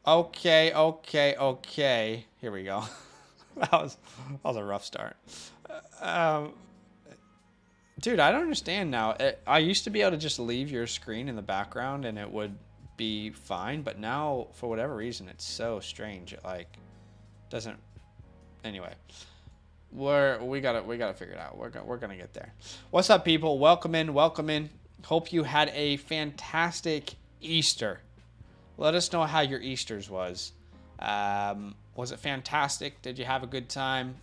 Okay. Here we go. That was a rough start. Um, Dude, I don't understand now. I used to be able to just leave your screen in the background and it would be fine, but now for whatever reason it's so strange. It like doesn't. Anyway, we gotta figure it out. We're gonna get there. What's up, people? Welcome in. Hope you had a fantastic Easter. Let us know how your Easter's was. Was it fantastic? Did you have a good time?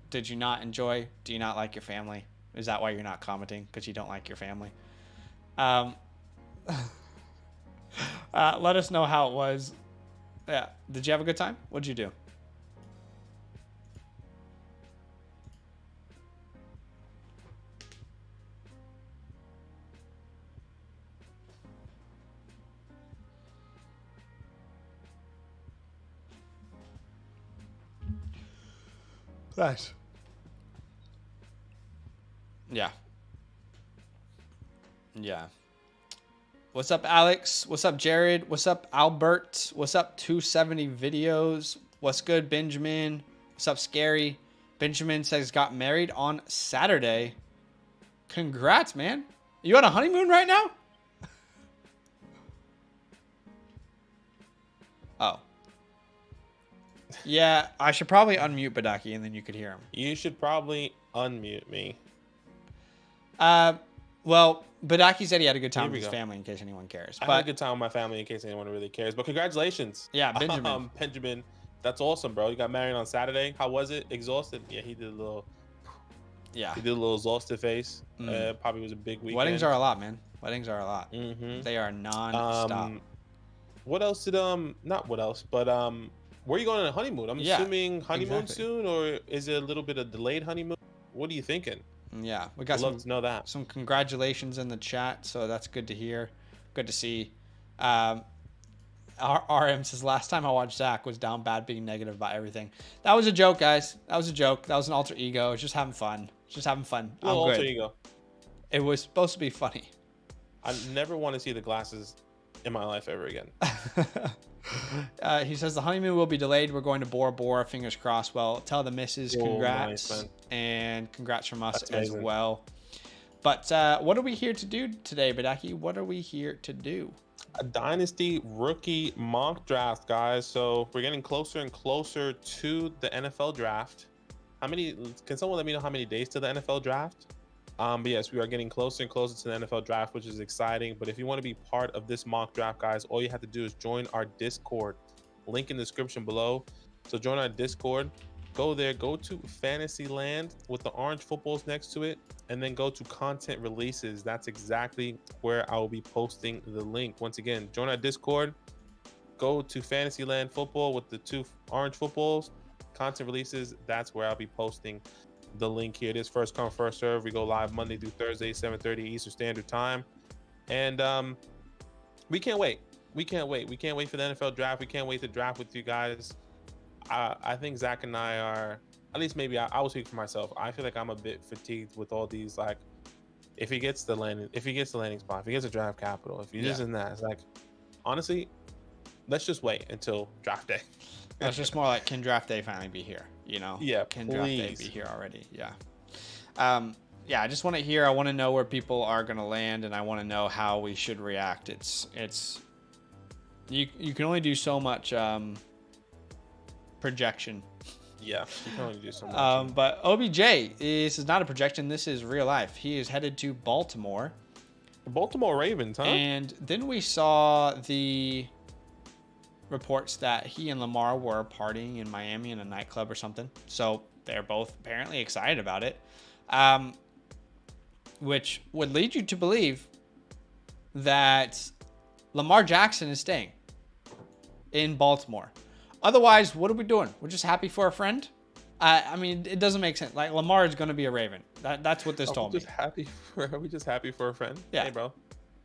Did you not enjoy? Do you not like your family? Is that why you're not commenting? Because you don't like your family? Let us know how it was. Yeah. Did you have a good time? What did you do? Nice. Yeah. What's up, Alex? What's up, Jared? What's up, Albert? What's up, 270 videos? What's good, Benjamin? What's up, Scary? Benjamin says got married on Saturday. Congrats, man. You on a honeymoon right now? Oh. Yeah, I should probably unmute Badake and then you could hear him. You should probably unmute me. Well, Badake said he had a good time with his family in case anyone cares. I had a good time with my family in case anyone really cares. But congratulations. Yeah, Benjamin. Benjamin, that's awesome, bro. You got married on Saturday. How was it? Exhausted? Yeah, he did a little. Yeah. He did a little exhausted face. Probably was a big weekend. Weddings are a lot, man. Weddings are a lot. Mm-hmm. They are non-stop. What else did not what else, but where are you going on a honeymoon? I'm assuming honeymoon soon, or is it a little bit of delayed honeymoon? What are you thinking? Yeah, we got love to know that. Some congratulations in the chat, so that's good to hear. Good to see. RM says last time I watched Zach was down bad, being negative about everything. That was a joke, guys. That was a joke. That was an alter ego. It's just having fun. I'm good. Alter ego. It was supposed to be funny. I never want to see the glasses in my life ever again. He says the honeymoon will be delayed. We're going to Bora Bora. Fingers crossed. Well, tell the missus congrats. Nice, and congrats from us as well. But what are we here to do today, Badake? What are we here to do? A Dynasty rookie mock draft, guys. So we're getting closer and closer to the NFL draft. Can someone let me know how many days to the NFL draft? But yes, we are getting closer and closer to the NFL draft, which is exciting. But if you want to be part of this mock draft, guys, all you have to do is join our Discord. Link in the description below. So join our Discord. Go there. Go to DynastyLand with the orange footballs next to it. And then go to content releases. That's exactly where I will be posting the link. Once again, join our Discord. Go to DynastyLand football with the 2 orange footballs. Content releases. That's where I'll be posting the link here. It is first come, first serve. We go live Monday through Thursday, 7:30 Eastern Standard Time. And we can't wait. We can't wait for the NFL draft. We can't wait to draft with you guys. I think Zach and I are, at least maybe I will speak for myself. I feel like I'm a bit fatigued with all these, like, if he gets the landing spot, if he gets a draft capital, if he this and that. It's like, honestly, let's just wait until draft day. It's just more like, can draft day finally be here? You know? Yeah, can draft day be here already? Yeah. Yeah, I just want to hear. I want to know where people are going to land, and I want to know how we should react. It's you can only do so much projection. Yeah, you can only do so much. But OBJ, this is not a projection. This is real life. He is headed to Baltimore. The Baltimore Ravens, huh? And then we saw the reports that he and Lamar were partying in Miami in a nightclub or something. So they're both apparently excited about it, which would lead you to believe that Lamar Jackson is staying in Baltimore. Otherwise, what are we doing? We're just happy for a friend. I mean, it doesn't make sense. Like, Lamar is going to be a Raven. That's what this told me. Are we just happy for a friend? Yeah. Hey, bro.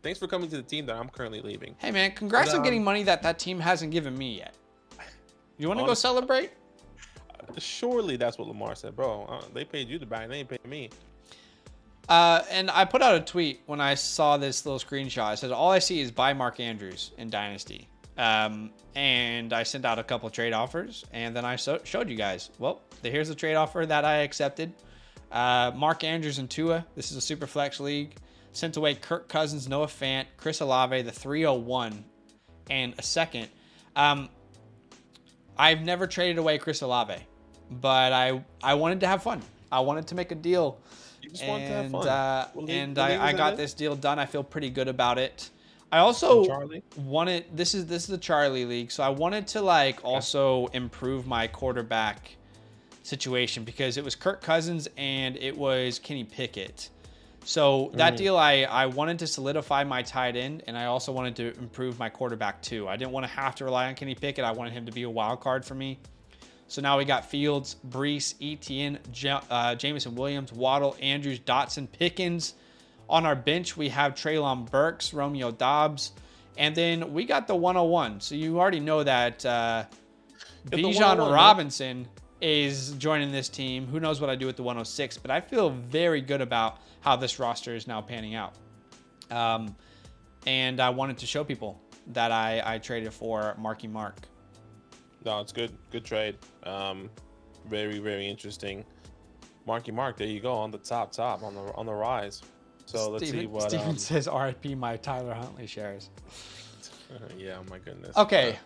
Thanks for coming to the team that I'm currently leaving. Hey, man, congrats on getting money that team hasn't given me yet. You want to go celebrate? Surely that's what Lamar said, bro. They paid you the bag. They ain't paid me. And I put out a tweet when I saw this little screenshot. I said, all I see is buy Mark Andrews in Dynasty. And I sent out a couple trade offers, and then I showed you guys. Well, here's the trade offer that I accepted. Mark Andrews and Tua. This is a super flex league. Sent away Kirk Cousins, Noah Fant, Chris Olave, the 301, and a second. I've never traded away Chris Olave, but I wanted to have fun. I wanted to make a deal. You just want to have fun. I got this deal done. I feel pretty good about it. I also wanted, this is the Charlie League, so I wanted to also improve my quarterback situation, because it was Kirk Cousins and it was Kenny Pickett. So that deal, I wanted to solidify my tight end, and I also wanted to improve my quarterback too. I didn't want to have to rely on Kenny Pickett. I wanted him to be a wild card for me. So now we got Fields, Brees, Etienne, Jameson Williams, Waddle, Andrews, Dotson, Pickens. On our bench, we have Treylon Burks, Romeo Dobbs, and then we got the 101. So you already know that Bijan Robinson is joining this team. Who knows what I do with the 106, but I feel very good about how this roster is now panning out. And I wanted to show people that I traded for Marky Mark. No, it's good. Good trade. Very, very interesting. Marky Mark, there you go, on the top, on the rise. So let's see what Steven says. RIP my Tyler Huntley shares. Yeah, my goodness. Okay.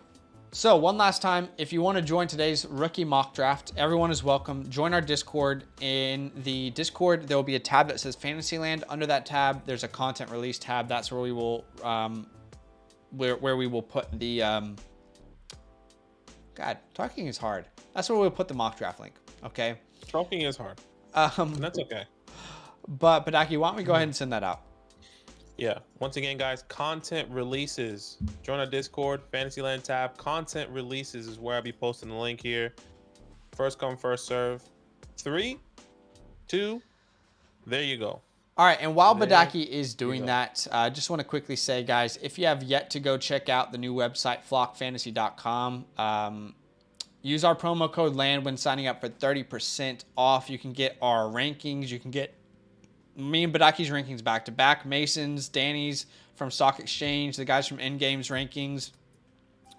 So one last time, if you want to join today's rookie mock draft, everyone is welcome. Join our Discord. In the Discord, there will be a tab that says Fantasyland. Under that tab, there's a content release tab. That's where we will where we will put the God, talking is hard. That's where we'll put the mock draft link. Okay. Talking is hard. That's okay. But Badake, why don't we go ahead and send that out? Yeah. Once again, guys, content releases. Join our Discord, Fantasyland tab. Content releases is where I'll be posting the link here. First come, first serve. 3, 2, there you go. All right, and while Badake is doing that, I just want to quickly say, guys, if you have yet to go check out the new website, flockfantasy.com, use our promo code LAND when signing up for 30% off. You can get our rankings. You can get me and Badake's rankings back-to-back, Mason's, Danny's from Stock Exchange, the guys from Endgame's rankings.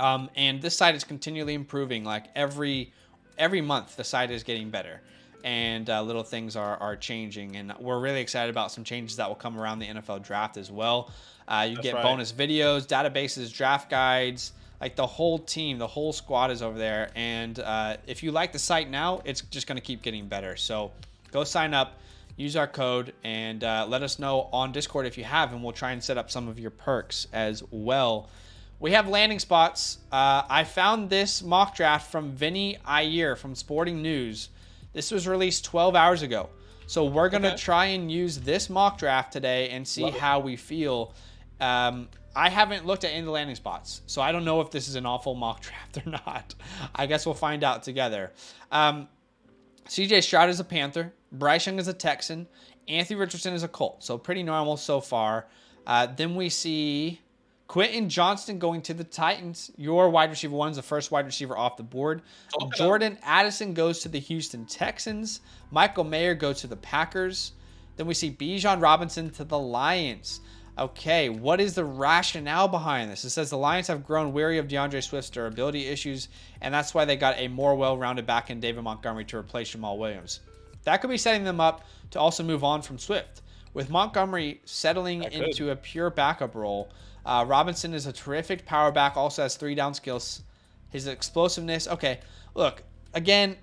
And this site is continually improving. Like every month, the site is getting better. And little things are changing. And we're really excited about some changes that will come around the NFL draft as well. You get bonus videos, databases, draft guides. Like the whole team, the whole squad is over there. And if you like the site now, it's just going to keep getting better. So go sign up. Use our code and let us know on Discord if you have, and we'll try and set up some of your perks as well. We have landing spots. I found this mock draft from Vinny Iyer from Sporting News. This was released 12 hours ago. So we're going to try and use this mock draft today and see how we feel. I haven't looked at any of the landing spots, so I don't know if this is an awful mock draft or not. I guess we'll find out together. CJ Stroud is a Panther. Bryce Young is a Texan. Anthony Richardson is a Colt. So pretty normal so far. Then we see Quentin Johnston going to the Titans. Your wide receiver 1 is the first wide receiver off the board. Jordan Addison goes to the Houston Texans. Michael Mayer goes to the Packers. Then we see Bijan Robinson to the Lions. Okay, what is the rationale behind this? It says the Lions have grown weary of DeAndre Swift's durability issues, and that's why they got a more well-rounded back in David Montgomery to replace Jamal Williams. That could be setting them up to also move on from Swift. With Montgomery settling into a pure backup role, Robinson is a terrific power back, also has 3-down skills. His explosiveness, okay, look, again,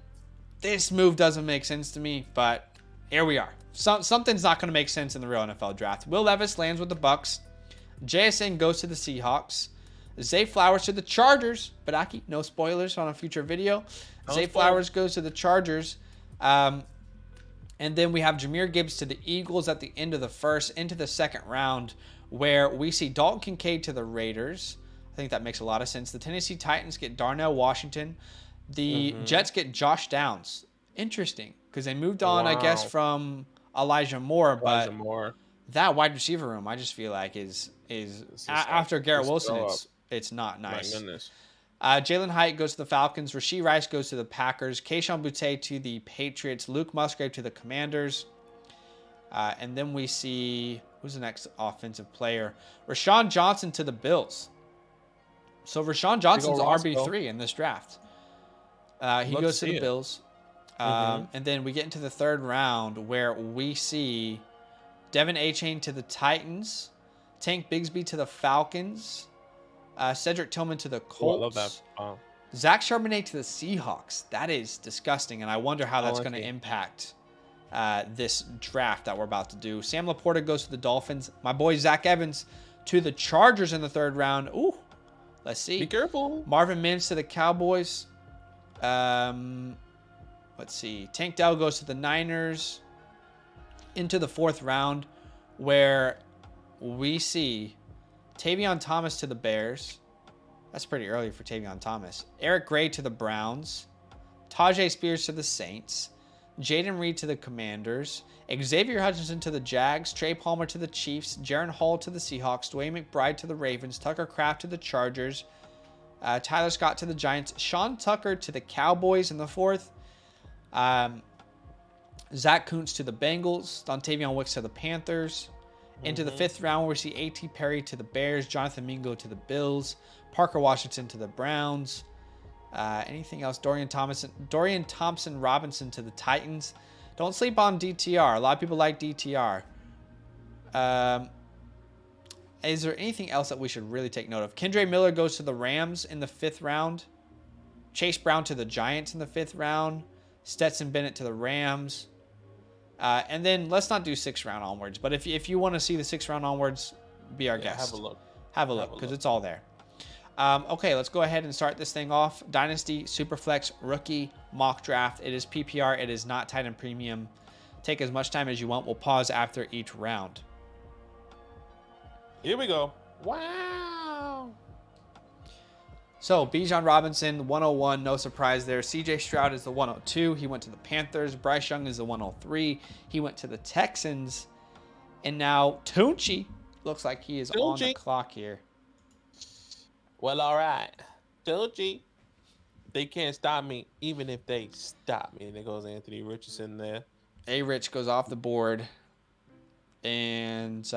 this move doesn't make sense to me, but here we are. Something's not going to make sense in the real NFL draft. Will Levis lands with the Bucks. JSN goes to the Seahawks. Zay Flowers to the Chargers. Badake, no spoilers on a future video. Zay Flowers goes to the Chargers. And then we have Jahmyr Gibbs to the Eagles at the end of the first, into the second round, where we see Dalton Kincaid to the Raiders. I think that makes a lot of sense. The Tennessee Titans get Darnell Washington. The Jets get Josh Downs. Interesting, because they moved on, I guess, from Elijah Moore. But that wide receiver room, I just feel like is after Garrett Wilson, it's not nice. My goodness. Jalen Hyatt goes to the Falcons. Rashee Rice goes to the Packers. Keyshawn Boutte to the Patriots. Luke Musgrave to the Commanders. And then we see, who's the next offensive player? Rashawn Johnson to the Bills. So Rashawn Johnson's Roscoe. RB3 in this draft. He Love to goes to see the it. Bills. And then we get into the third round where we see Devin Achane to the Titans, Tank Bigsby to the Falcons, Cedric Tillman to the Colts. Oh, I love that. Wow. Zach Charbonnet to the Seahawks. That is disgusting, and I wonder how that's going to Unlucky. impact this draft that we're about to do. Sam Laporta goes to the Dolphins. My boy Zach Evans to the Chargers in the third round. Ooh, let's see. Be careful. Marvin Mims to the Cowboys. Let's see. Tank Dell goes to the Niners into the fourth round, where we see Tavion Thomas to the Bears. That's pretty early for Tavion Thomas. Eric Gray to the Browns. Tajay Spears to the Saints. Jaden Reed to the Commanders. Xavier Hutchinson to the Jags. Trey Palmer to the Chiefs. Jaron Hall to the Seahawks. Dwayne McBride to the Ravens. Tucker Kraft to the Chargers. Tyler Scott to the Giants. Sean Tucker to the Cowboys in the fourth. Zach Kuntz to the Bengals. Dontavion Wicks to the Panthers. Into the fifth round, we see A.T. Perry to the Bears. Jonathan Mingo to the Bills. Parker Washington to the Browns. Anything else? Dorian Thompson Robinson to the Titans. Don't sleep on DTR. A lot of people like DTR. Is there anything else that we should really take note of? Kendre Miller goes to the Rams in the fifth round. Chase Brown to the Giants in the fifth round. Stetson Bennett to the Rams. And then let's not do 6th round onwards. But if you want to see the 6th round onwards, be our guest. Have a look because it's all there. Okay, let's go ahead and start this thing off. Dynasty Superflex Rookie Mock Draft. It is PPR. It is not Titan Premium. Take as much time as you want. We'll pause after each round. Here we go. Wow. So, Bijan Robinson, 101. No surprise there. CJ Stroud is the 102. He went to the Panthers. Bryce Young is the 103. He went to the Texans. And now, Tunchi looks like he is on the clock here. Well, all right. Tunchi. They can't stop me, even if they stop me. And there goes Anthony Richardson there. A-Rich goes off the board. And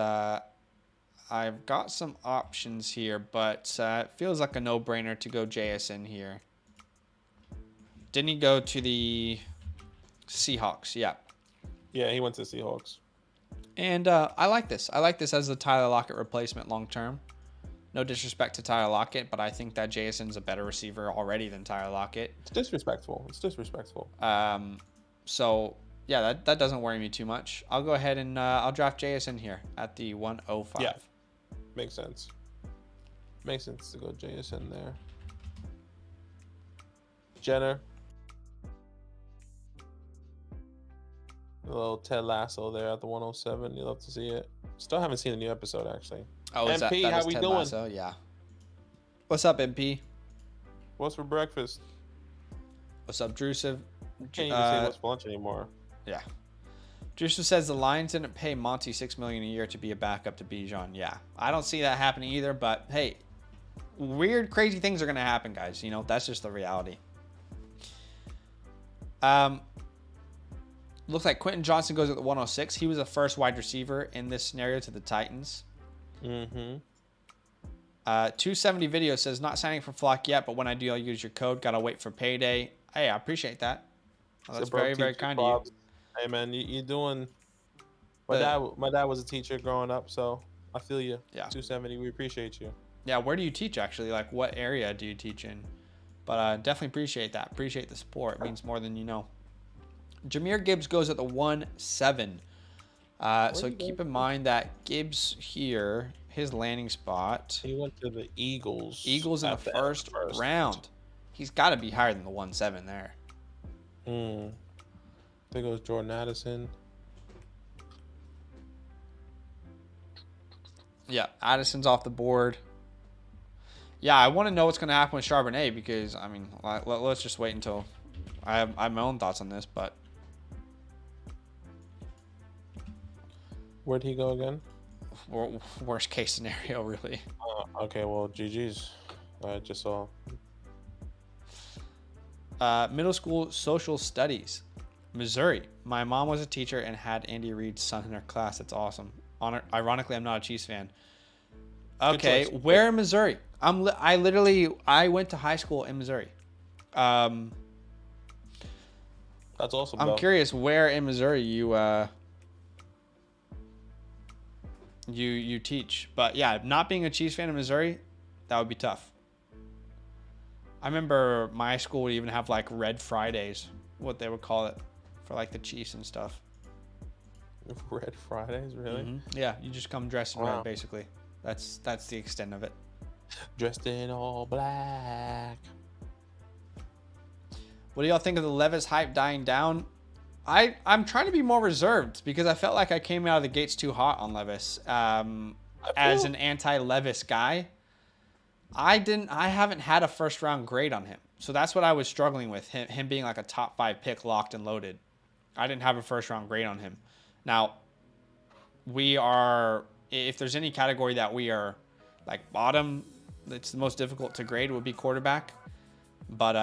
I've got some options here, but it feels like a no-brainer to go JSN here. Didn't he go to the Seahawks? Yeah. Yeah, he went to the Seahawks. And I like this. I like this as the Tyler Lockett replacement long-term. No disrespect to Tyler Lockett, but I think that JSN's a better receiver already than Tyler Lockett. It's disrespectful. So, yeah, that doesn't worry me too much. I'll go ahead and I'll draft JSN here at the 105. Yeah. Makes sense. Makes sense to go JSN there. Jenner. A little Ted Lasso there at the 107. You love to see it. Still haven't seen a new episode, actually. Oh, is MP, that how is we Ted doing? Lasso? Yeah. What's up, MP? What's for breakfast? What's up, Drusiv? Can't even say what's for lunch anymore. Yeah. Drusiv says the Lions didn't pay Monty $6 million a year to be a backup to Bijan. Yeah, I don't see that happening either. But hey, weird, crazy things are gonna happen, guys. You know, that's just the reality. Looks like Quentin Johnson goes at the 106. He was the first wide receiver in this scenario to the Titans. 270 video says not signing for Flock yet, but when I do, I'll use your code. Gotta wait for payday. Hey, I appreciate that. Well, that's very, very kind of you. Hey man, you doing? My dad was a teacher growing up, so I feel you. Yeah. 270. We appreciate you. Yeah. Where do you teach actually? Like, what area do you teach in? But definitely appreciate that. Appreciate the support. It means more than you know. Jahmyr Gibbs goes at the 1-7. So keep in mind that Gibbs here, his landing spot. He went to the Eagles. Eagles in the first round. He's got to be higher than the 1-7 there. There goes Jordan Addison. Yeah, Addison's off the board. Yeah, I want to know what's going to happen with Charbonnet because, I mean, let's just wait until I have my own thoughts on this, but. Where'd he go again? Worst case scenario, really. Okay, well, GG's. I just saw. Middle school social studies. Missouri. My mom was a teacher and had Andy Reid's son in her class. That's awesome. Ironically, I'm not a Chiefs fan. Okay, choice. where in Missouri? I went to high school in Missouri. Um, That's awesome, I'm though. curious where in Missouri you teach. But yeah, not being a Chiefs fan in Missouri, that would be tough. I remember my school would even have like Red Fridays, what they would call it, for like the Chiefs and stuff. Red Fridays, really? Yeah, you just come dressed in Wow. red, basically. That's the extent of it. Dressed in all black. What do y'all think of the Levis hype dying down? I'm trying to be more reserved because I felt like I came out of the gates too hot on Levis. As an anti-Levis guy, I haven't had a first round grade on him. So that's what I was struggling with, him being like a top 5 pick locked and loaded. I didn't have a first round grade on him. Now, if there's any category that we are like bottom, it's the most difficult to grade would be quarterback. But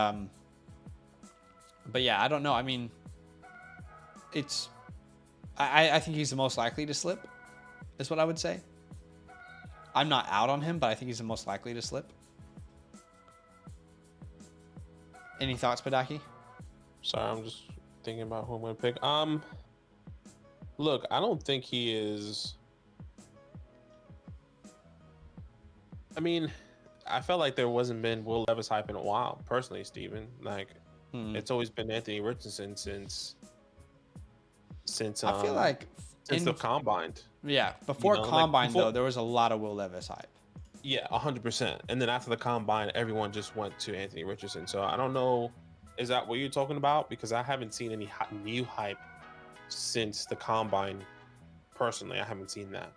yeah, I don't know. I mean, I think he's the most likely to slip, is what I would say. I'm not out on him, but I think he's the most likely to slip. Any thoughts, Badake? Sorry, I'm just thinking about who I'm gonna pick. Look, I don't think he is. I mean, I felt like there wasn't been Will Levis hype in a while, personally, Steven. Like, it's always been Anthony Richardson since I feel like since the combine. Yeah, before combine before, though, there was a lot of Will Levis hype. Yeah, 100%. And then after the combine, everyone just went to Anthony Richardson. So I don't know, is that what you're talking about? Because I haven't seen any new hype since the combine. Personally, I haven't seen that.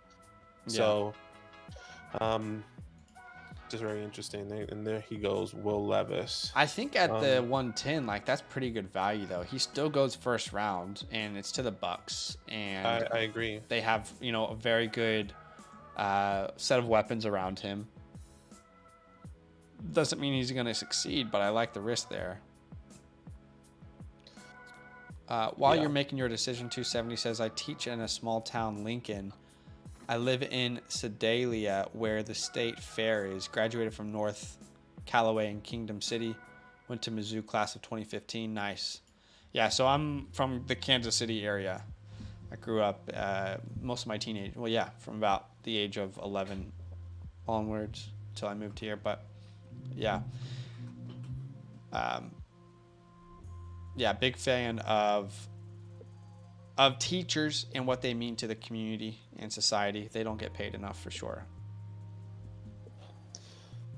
Yeah. So, just very interesting. And there he goes, Will Levis. I think at the 110, like that's pretty good value though. He still goes first round, and it's to the Bucks, and I agree. They have a very good set of weapons around him. Doesn't mean he's going to succeed, but I like the risk there. While you're making your decision, 270 says, I teach in a small town, Lincoln. I live in Sedalia, where the state fair is. Graduated from North Callaway and Kingdom City. Went to Mizzou class of 2015. Nice. Yeah, so I'm from the Kansas City area. I grew up most of my teenage, from about the age of 11 onwards until I moved here. But yeah, big fan of teachers and what they mean to the community and society. They don't get paid enough for sure.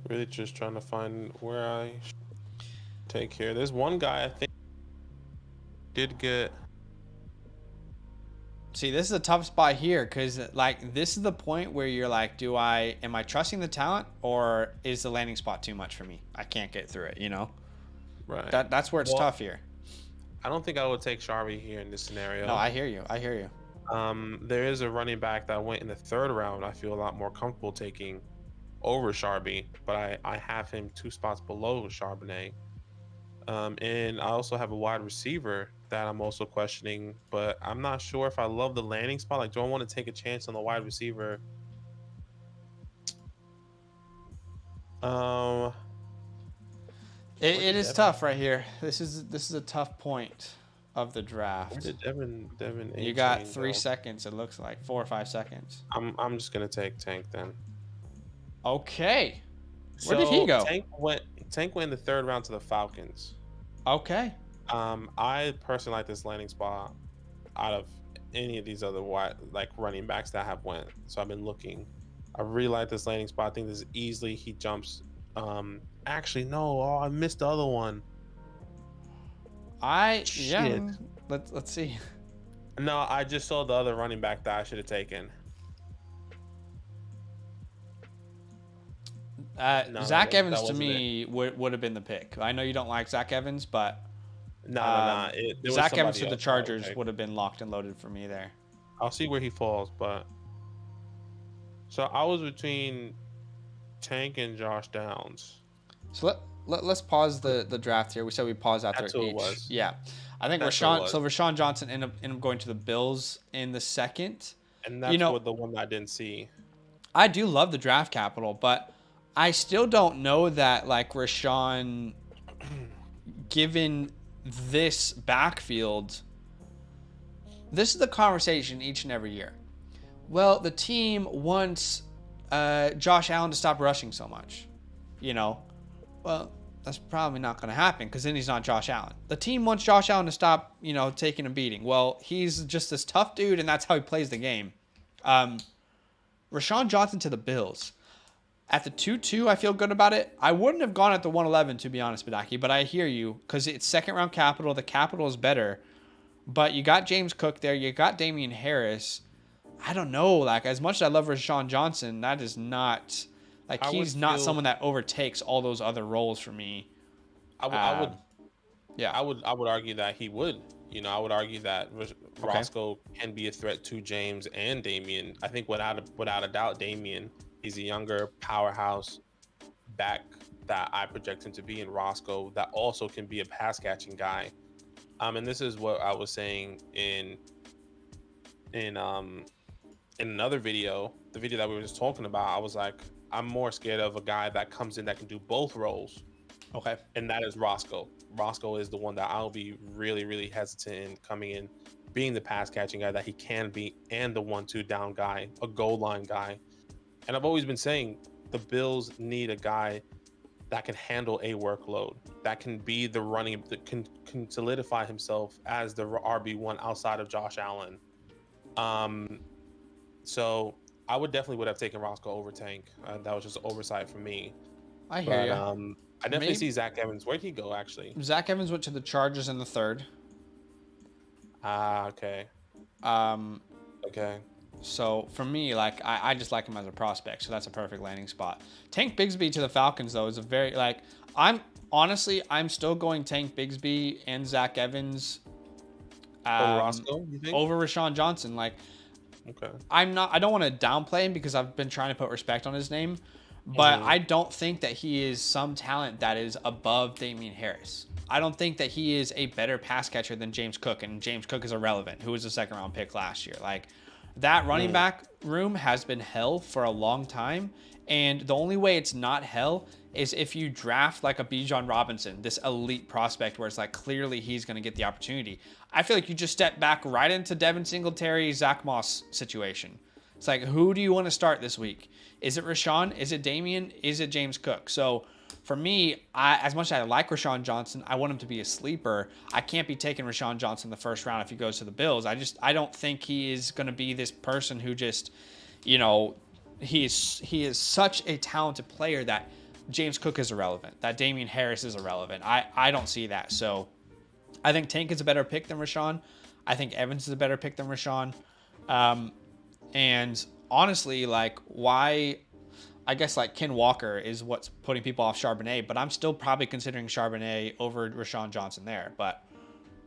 Really just trying to find where I take here. There's one guy I think did get. See, this is a tough spot here because like this is the point where you're like, am I trusting the talent, or is the landing spot too much for me? I can't get through it, Right. That's where it's tough here. I don't think I would take Sharvey here in this scenario. No, I hear you. There is a running back that went in the 3rd round. I feel a lot more comfortable taking over Sharvey, but I have him 2 spots below Charbonnet. And I also have a wide receiver that I'm also questioning, but I'm not sure if I love the landing spot. Like, do I want to take a chance on the wide receiver? It is tough right here. This is a tough point of the draft. Where did Devin you got 3 seconds. It looks like 4 or 5 seconds. I'm just gonna take Tank then. Okay. Where did he go? Tank went in the 3rd round to the Falcons. Okay. I personally like this landing spot out of any of these other running backs that have went. So I've been looking. I really like this landing spot. I think this is easily he jumps. Actually no. Oh, I missed the other one. Let's see. No, I just saw the other running back that I should have taken. Zach Evans to me would have been the pick. I know you don't like Zach Evans, but Zach Evans to the Chargers would have been locked and loaded for me there. I'll see where he falls, but so I was between Tank and Josh Downs. So let's pause the draft here. We said we paused out That's there. who it was. Yeah, I think Rashawn Johnson ended up going to the Bills in the 2nd. And that's the one I didn't see. I do love the draft capital, but I still don't know that like Rashawn, given this backfield, this is the conversation each and every year. Well, the team wants Josh Allen to stop rushing so much. You know, well, that's probably not going to happen because then he's not Josh Allen. The team wants Josh Allen to stop, you know, taking a beating. Well, he's just this tough dude, and that's how he plays the game. Rashawn Johnson to the Bills. At the 2-2, I feel good about it. I wouldn't have gone at the 111, to be honest, Badake, but I hear you because it's second-round capital. The capital is better. But you got James Cook there. You got Damian Harris. I don't know. Like, as much as I love Rashawn Johnson, that is not... Like, he's not someone that overtakes all those other roles for me. I would argue that he would. You know, I would argue that Roscoe can be a threat to James and Damian. I think without a doubt, Damian, he's a younger powerhouse back that I project him to be, in Roscoe that also can be a pass catching guy. And this is what I was saying in another video, the video that we were just talking about. I was like, I'm more scared of a guy that comes in that can do both roles. Okay. And that is Roscoe. Roscoe is the one that I'll be really, really hesitant in coming in, being the pass catching guy that he can be, and the 1-2 down guy, a goal line guy. And I've always been saying the Bills need a guy that can handle a workload, that can be the running, that can solidify himself as the RB1 outside of Josh Allen. So I would have taken Roscoe over Tank. That was just an oversight for me. I hear you. I definitely see Zach Evans. Where'd he go, actually? Zach Evans went to the Chargers in the 3rd. Okay. Okay. So for me, like, I just like him as a prospect, so that's a perfect landing spot. Tank Bigsby to the Falcons, though, is a very, like, I'm still going Tank Bigsby and Zach Evans Over Roscoe, you think? over Rashawn Johnson. Like, okay. I don't want to downplay him because I've been trying to put respect on his name, but I don't think that he is some talent that is above Damian Harris. I don't think that he is a better pass catcher than James Cook, and James Cook is irrelevant, who was a second-round pick last year. Like, that running back room has been hell for a long time, and the only way it's not hell is if you draft like a Bijan Robinson, this elite prospect where it's like clearly he's going to get the opportunity. I feel like you just step back right into Devin Singletary, Zach Moss situation. It's like, who do you want to start this week? Is it Rashawn? Is it Damian? Is it James Cook? So for me, as much as I like Rashawn Johnson, I want him to be a sleeper. I can't be taking Rashawn Johnson in the first round if he goes to the Bills. I don't think he is going to be this person who just, you know, he is such a talented player that James Cook is irrelevant, that Damian Harris is irrelevant. I don't see that. So I think Tank is a better pick than Rashawn. I think Evans is a better pick than Rashawn. And honestly, like, why, I guess, like, Ken Walker is what's putting people off Charbonnet, but I'm still probably considering Charbonnet over Rashawn Johnson there. But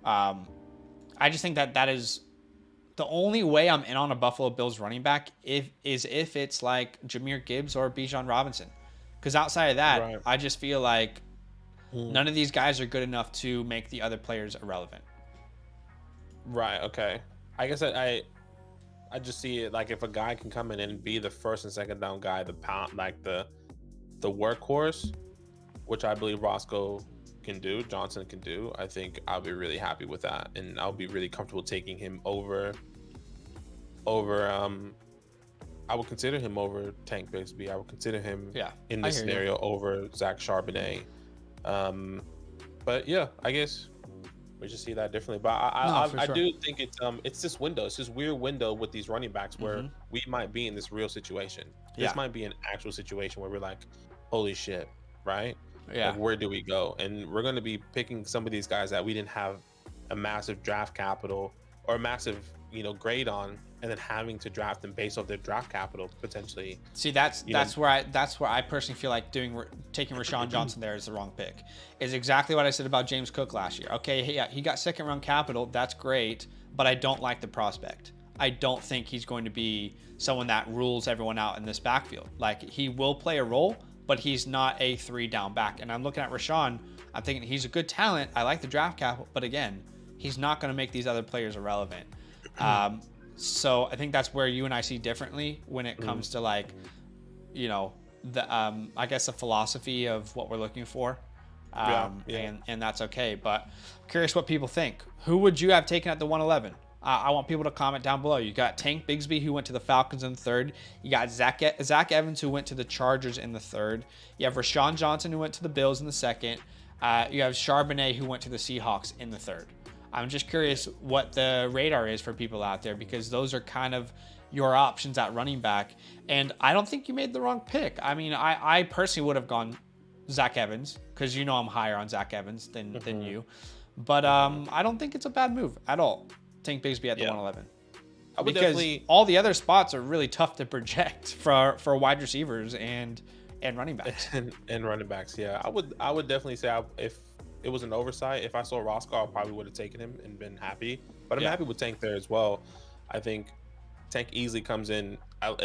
I just think that is the only way I'm in on a Buffalo Bills running back if it's like Jahmyr Gibbs or Bijan Robinson. Because outside of that, right, I just feel like none of these guys are good enough to make the other players irrelevant. Right, okay. I guess I just see it like if a guy can come in and be the first and second down guy, the workhorse, which I believe Roscoe can do, Johnson can do, I think I'll be really happy with that, and I'll be really comfortable taking him over I would consider him over Tank Bigsby. I would consider him in this scenario over Zach Charbonnet. But yeah, I guess we just see that differently. But I do think it's this window. It's this weird window with these running backs where we might be in this real situation. This might be an actual situation where we're like, holy shit, right? Yeah. Like, where do we go? And we're going to be picking some of these guys that we didn't have a massive draft capital or a massive, grade on, and then having to draft them based off their draft capital potentially. See, that's where I personally feel like taking Rashawn Johnson there is the wrong pick. Is exactly what I said about James Cook last year. Okay, yeah, he got second round capital. That's great, but I don't like the prospect. I don't think he's going to be someone that rules everyone out in this backfield. Like, he will play a role, but he's not a 3-down back. And I'm looking at Rashawn, I'm thinking he's a good talent. I like the draft capital, but again, he's not going to make these other players irrelevant. So I think that's where you and I see differently when it comes to like, you know, the I guess the philosophy of what we're looking for. And that's okay. But I'm curious what people think. Who would you have taken at the 111? I want people to comment down below. You got Tank Bigsby, who went to the Falcons in the third. You got Zach Evans, who went to the Chargers in the third. You have Rashawn Johnson, who went to the Bills in the second. You have Charbonnet, who went to the Seahawks in the third. I'm just curious what the radar is for people out there, because those are kind of your options at running back. And I don't think you made the wrong pick. I mean, I personally would have gone Zach Evans, because you know I'm higher on Zach Evans than you. But I don't think it's a bad move at all. Tank Bigsby at the 111. Because all the other spots are really tough to project for wide receivers and running backs. and running backs, yeah. I would definitely say if it was an oversight, if I saw Roscoe, I probably would have taken him and been happy. But I'm happy with Tank there as well. I think Tank easily comes in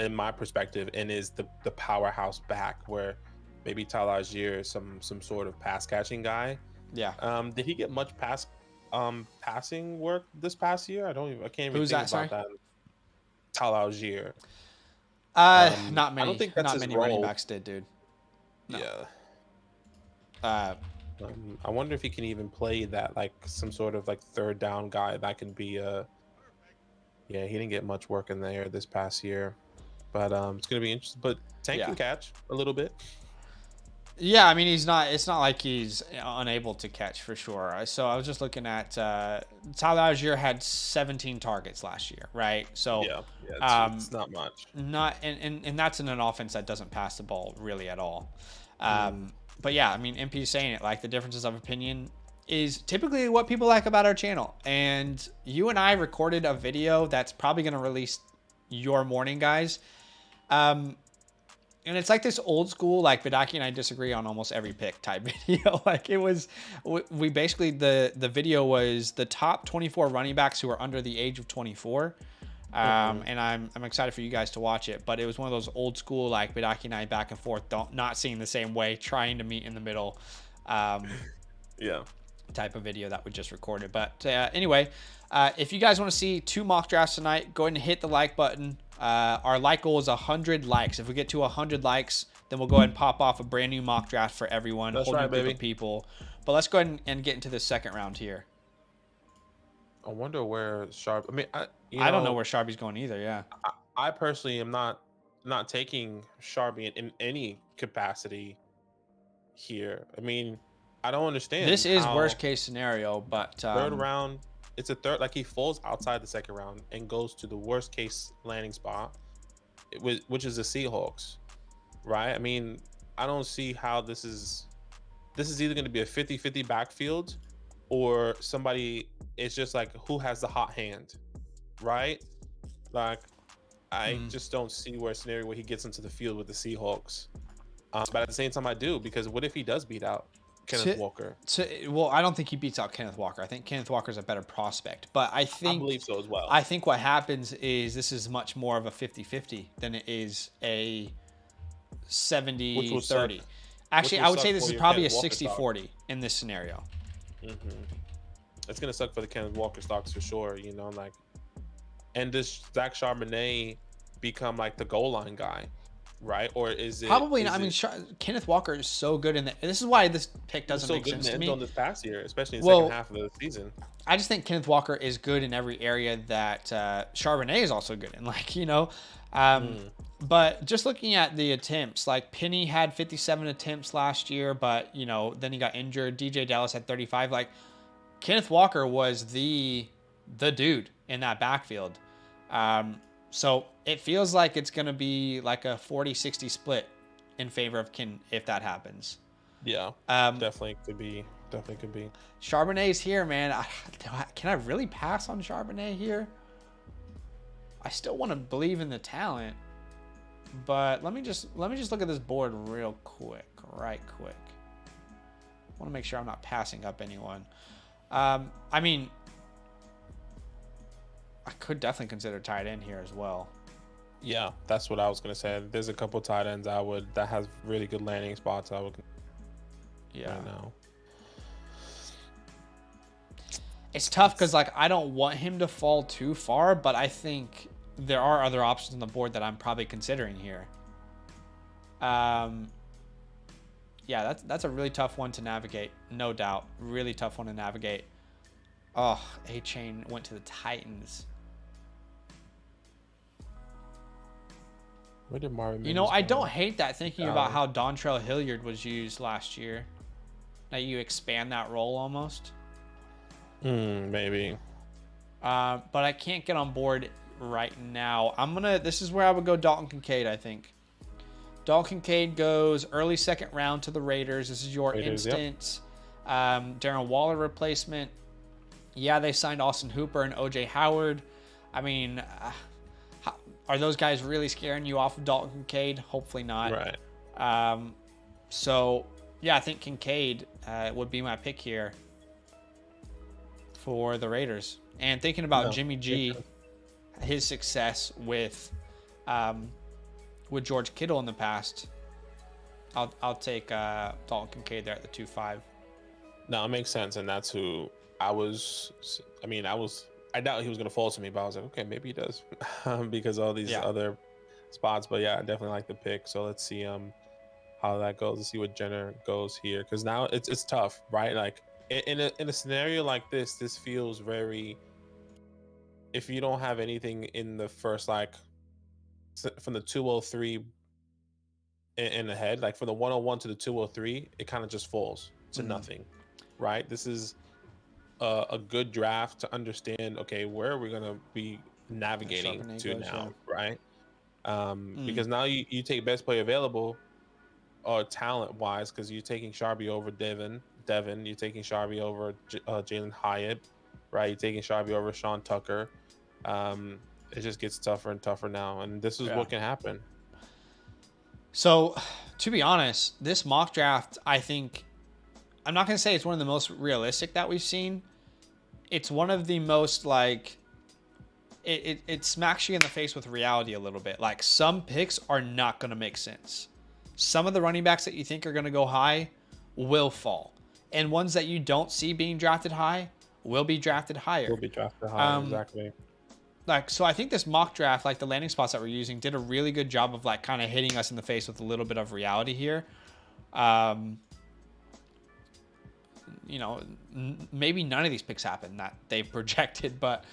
my perspective, and is the powerhouse back, where maybe Tyler Algier is some sort of pass catching guy. Yeah. Did he get much passing work this past year? I can't even think about that. Tyler Algier. Not many. I don't think that's not many role. Running backs did, dude. No. Yeah. I wonder if he can even play that, like some sort of like third down guy that can be he didn't get much work in there this past year, but it's gonna be interesting. But Tank can catch a little bit. Yeah, I mean, it's not like he's unable to catch, for sure. So I was just looking at Tyler Algier had 17 targets last year, right? So it's not much. And that's in an offense that doesn't pass the ball really at all. But yeah, I mean, MP is saying it, like, the differences of opinion is typically what people like about our channel. And you and I recorded a video that's probably going to release your morning, guys. And it's like this old school, like, Badake and I disagree on almost every pick type video. Like, it was, we basically, the video was the top 24 running backs who are under the age of 24. And I'm excited for you guys to watch it. But it was one of those old school, like, Badake and I back and forth, not seeing the same way, trying to meet in the middle. Type of video that we just recorded. But anyway, if you guys want to see 2 mock drafts tonight, go ahead and hit the like button. Our like goal is 100 likes. If we get to 100 likes, then we'll go ahead and pop off a brand new mock draft for everyone. That's whole right, new group baby. of people. But let's go ahead and get into the second round here. I wonder where Sharp. I mean, I don't know where Sharpie's going either. Yeah. I personally am not taking Sharpie in any capacity here. I mean, I don't understand. This is worst case scenario, but third round. It's a third, like, he falls outside the second round and goes to the worst case landing spot, which is the Seahawks, right? I mean, I don't see how this is either going to be a 50-50 backfield, or somebody, it's just like, who has the hot hand, right? Like, I just don't see a scenario where he gets into the field with the Seahawks. But at the same time, I do, because what if he does beat out Kenneth Walker? Well, I don't think he beats out Kenneth Walker. I think Kenneth Walker's a better prospect. But I believe so as well. I think what happens is this is much more of a 50-50 than it is a 70-30. Actually, I would say this is probably a 60-40 in this scenario. It's going to suck for the Kenneth Walker stocks for sure, like, and does Zach Charbonnet become like the goal line guy? Right? Or is it probably not? I mean, Kenneth Walker is so good in the. This is why this pick doesn't make sense to me. On this past year, especially in the second half of the season. I just think Kenneth Walker is good in every area that Charbonnet is also good in. Like, but just looking at the attempts, like, Penny had 57 attempts last year, but then he got injured. DJ Dallas had 35. Like, Kenneth Walker was the dude in that backfield. So it feels like it's going to be like a 40-60 split in favor of Ken if that happens. Yeah, definitely could be. Charbonnet's here, man. Can I really pass on Charbonnet here? I still want to believe in the talent, but let me just look at this board real quick, right quick. I want to make sure I'm not passing up anyone. I mean, I could definitely consider tight end here as well. Yeah, that's what I was gonna say. There's a couple tight ends that has really good landing spots. I would. Yeah. Right now. It's tough because like I don't want him to fall too far, but I think there are other options on the board that I'm probably considering here. Yeah, that's a really tough one to navigate, no doubt. Really tough one to navigate. Oh, A-Chain went to the Titans. Where did Marvin? You know, I don't hate that thinking about how Dontrell Hilliard was used last year. Now you expand that role almost. Maybe. But I can't get on board right now. This is where I would go Dalton Kincaid, I think. Dalton Kincaid goes early second round to the Raiders. This is your instant Darren Waller replacement. Yeah, they signed Austin Hooper and OJ Howard. I mean, are those guys really scaring you off of Dalton Kincaid? Hopefully not. Right. So, yeah, I think Kincaid would be my pick here for the Raiders. And thinking about Jimmy G, his success with George Kittle in the past, I'll take Dalton Kincaid there at the 2-5. No, it makes sense, and that's who I was. I doubt he was gonna fall to me, but I was like, okay, maybe he does, because all these other spots. But yeah, I definitely like the pick. So let's see how that goes. Let's see what Jenner goes here, because now it's tough, right? Like in a scenario like this feels very. If you don't have anything in the first, like from the 203 in the head, like from the 101 to the 203, it kind of just falls to nothing, right? This is a good draft to understand, okay, where are we going to be navigating to now, right? Because now you take best player available or talent wise, because you're taking Sharby over Devin, you're taking Sharby over Jalen Hyatt, right? You're taking Sharby over Sean Tucker. It just gets tougher and tougher now, and this is what can happen. So, to be honest, this mock draft, I think, I'm not going to say it's one of the most realistic that we've seen. It's one of the most, like, it smacks you in the face with reality a little bit. Like, some picks are not going to make sense. Some of the running backs that you think are going to go high will fall. And ones that you don't see being drafted high will be drafted higher. Will be drafted higher, exactly. Like, so I think this mock draft, like the landing spots that we're using, did a really good job of like kind of hitting us in the face with a little bit of reality here. You know, maybe none of these picks happen that they've projected, but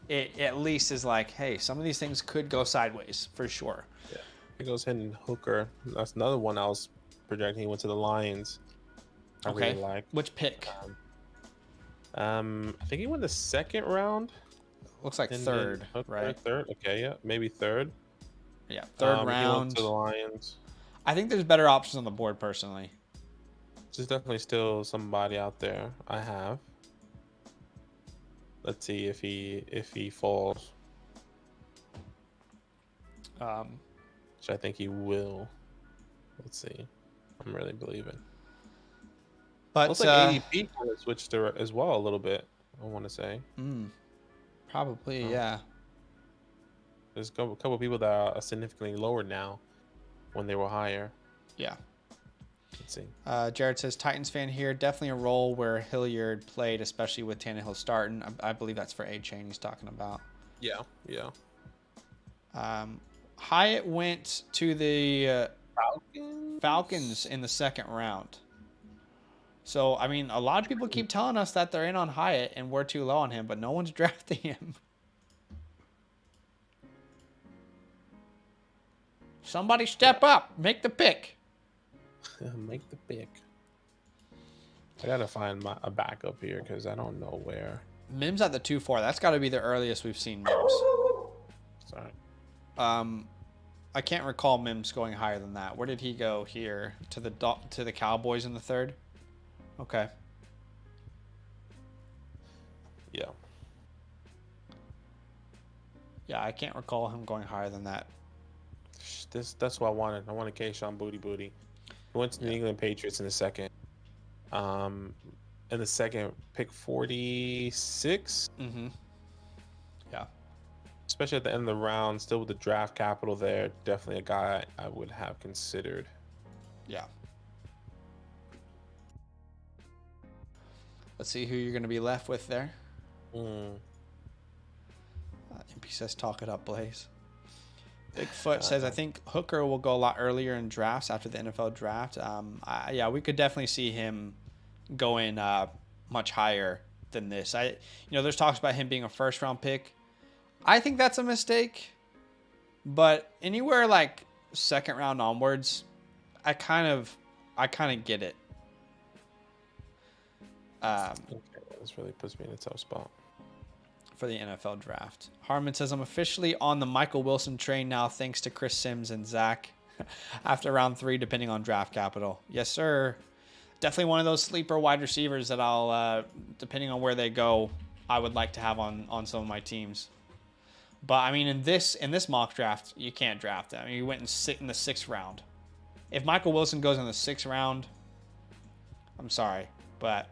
it at least is like, hey, some of these things could go sideways for sure. Yeah, he goes Hendon Hooker. That's another one I was projecting. He went to the Lions. I really like. Which pick? I think he went the second round. Looks like third, right? Third, okay, yeah, maybe third. Yeah, third round. He went to the Lions. I think there's better options on the board, personally. There's definitely still somebody out there I have. Let's see if he falls. Which I think he will. Let's see. I'm really believing. But looks like ADP kind of switched to as well a little bit, I want to say. Probably, yeah. There's a couple of people that are significantly lower now when they were higher. Yeah. Let's see. Jared says, Titans fan here. Definitely a role where Hilliard played, especially with Tannehill starting. I believe that's for A-Chain he's talking about. Yeah, yeah. Hyatt went to the Falcons in the second round. So, I mean, a lot of people keep telling us that they're in on Hyatt and we're too low on him, but no one's drafting him. Somebody step up. Make the pick. Make the pick. I got to find a backup here because I don't know where. Mims at the 2-4. That's got to be the earliest we've seen Mims. Sorry. I can't recall Mims going higher than that. Where did he go here? To the Cowboys in the third? Okay. Yeah. Yeah, I can't recall him going higher than that. That's what I wanted. I wanted Kayshawn Booty. He went to the New England Patriots in the second. In the second, pick 46. Yeah. Especially at the end of the round, still with the draft capital there. Definitely a guy I would have considered. Yeah. Let's see who you're going to be left with there. Mm. MP says, talk it up, Blaze. Bigfoot says, I think Hooker will go a lot earlier in drafts after the NFL draft. Yeah, we could definitely see him going much higher than this. There's talks about him being a first-round pick. I think that's a mistake, but anywhere like second round onwards, I kind of get it. Okay, this really puts me in a tough spot For the NFL draft. Harmon says, I'm officially on the Michael Wilson train now, thanks to Chris Sims and Zach after round 3, depending on draft capital. Yes, sir. Definitely one of those sleeper wide receivers that I'll, depending on where they go, I would like to have on some of my teams. But I mean, in this mock draft, you can't draft them. I mean, you went in the 6th round. If Michael Wilson goes in the 6th round, I'm sorry, but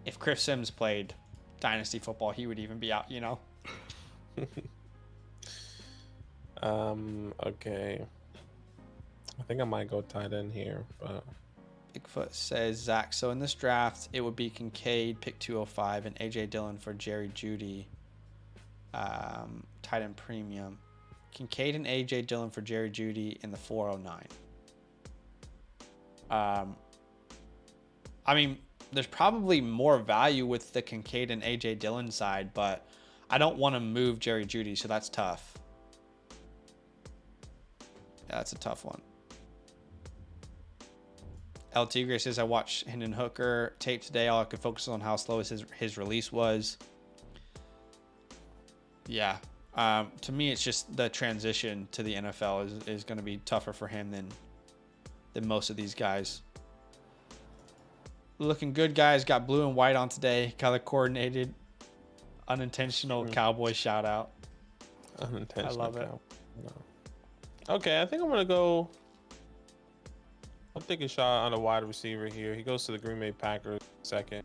if Chris Sims played Dynasty football, he would even be out, Okay. I think I might go tight end here, but Bigfoot says, Zach, so in this draft, it would be Kincaid, pick 205, and A.J. Dillon for Jerry Jeudy, tight end premium. Kincaid and A.J. Dillon for Jerry Jeudy in the 409. I mean, there's probably more value with the Kincaid and A.J. Dillon side, but I don't want to move Jerry Jeudy, so that's tough. Yeah, that's a tough one. El Tigre says, I watched Hendon Hooker tape today. All I could focus on how slow his release was. Yeah. To me, it's just the transition to the NFL is going to be tougher for him than most of these guys. Looking good, guys. Got blue and white on today. Color coordinated. Unintentional Cowboy shout out. Unintentional. I love it. No. Okay, I think I'm going to go. I'll take a shot on a wide receiver here. He goes to the Green Bay Packers second.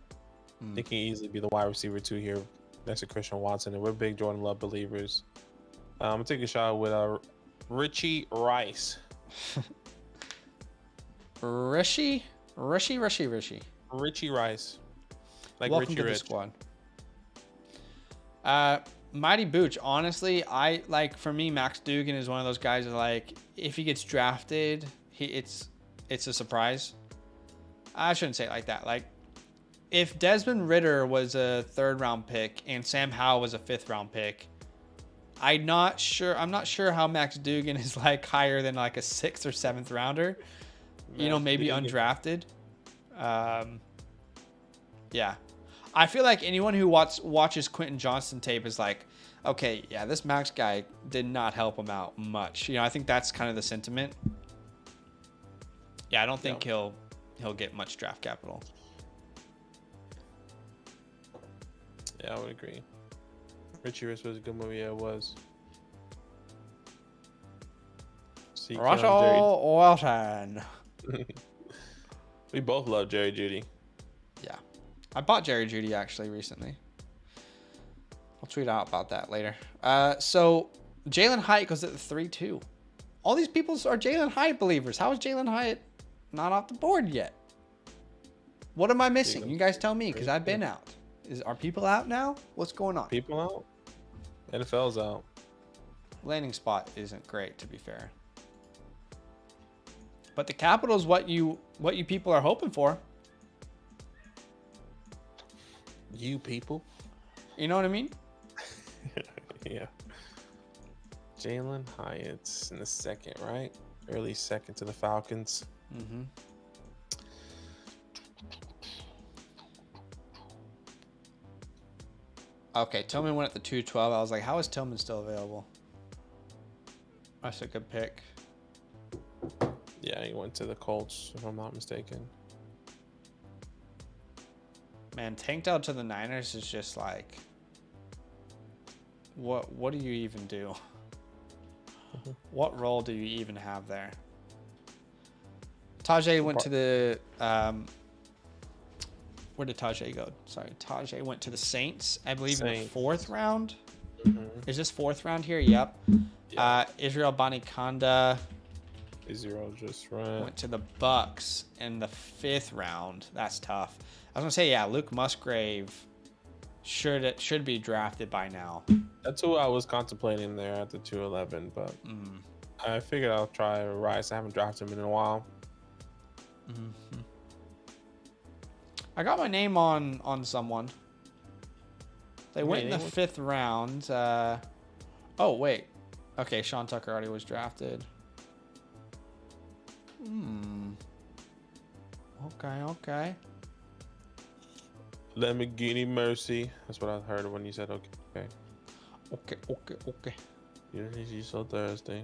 He can easily be the wide receiver 2 here next to Christian Watson. And we're big Jordan Love believers. I'm going to take a shot with Richie Rice. Richie Rice. Like Welcome Richie to Rich. the squad. Mighty Booch, honestly, for me, Max Dugan is one of those guys that, like, if he gets drafted, it's a surprise. I shouldn't say it like that. Like, if Desmond Ridder was a 3rd round pick and Sam Howell was a 5th round pick, I'm not sure how Max Dugan is like higher than like a 6th or 7th rounder. Maybe Dugan. undrafted. Yeah. I feel like anyone who watches Quentin Johnston tape is like, okay, yeah, this Max guy did not help him out much. I think that's kind of the sentiment. Yeah, I don't think he'll get much draft capital. Yeah, I would agree. Richie Rich was a good movie. Yeah, it was. Russell Wilson. We both love Jerry Jeudy. Yeah. I bought Jerry Jeudy actually recently. I'll tweet out about that later. So Jalen Hyatt goes at the 3-2. All these people are Jalen Hyatt believers. How is Jalen Hyatt not off the board yet? What am I missing? You guys tell me, because I've been out. Are people out now? What's going on? People out? NFL's out. Landing spot isn't great, to be fair. But the capital is what you people are hoping for. You people? You know what I mean? Yeah. Jalen Hyatt's in the 2nd, right? Early 2nd to the Falcons. Mm-hmm. Okay, Tillman went at the 212. I was like, how is Tillman still available? That's a good pick. Yeah, he went to the Colts, if I'm not mistaken. Man, tanked out to the Niners is just like, what do you even do? What role do you even have there? Tajay went to the where did Tajay go? Sorry, Tajay went to the Saints, I believe, in the 4th round. Mm-hmm. Is this 4th round here? Yep. Yeah. Israel Banikanda 0 just right. Went to the Bucks in the 5th round. That's tough. I was gonna say, yeah, Luke Musgrave should be drafted by now. That's who I was contemplating there at the 211, but I figured I'll try Rice. I haven't drafted him in a while. I got my name on someone. They went in the 5th round. Oh wait, okay. Sean Tucker already was drafted. Okay. Lamborghini Mercy. That's what I heard when you said okay. Okay. You're so thirsty.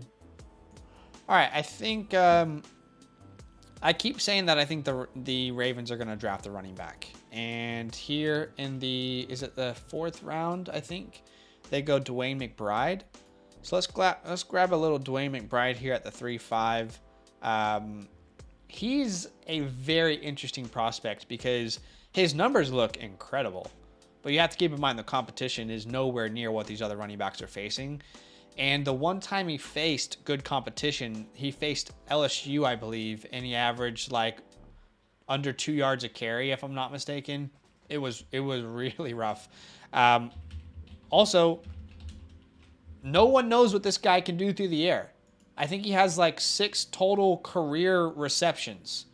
All right, I think I keep saying that I think the Ravens are going to draft a running back. And here in the 4th round, I think they go Dwayne McBride. So let's grab a little Dwayne McBride here at the 3-5. He's a very interesting prospect because his numbers look incredible. But you have to keep in mind the competition is nowhere near what these other running backs are facing. And the one time he faced good competition, he faced LSU, I believe, and he averaged like under 2 yards a carry, if I'm not mistaken. It was really rough. Also, no one knows what this guy can do through the air. I think he has like 6 total career receptions.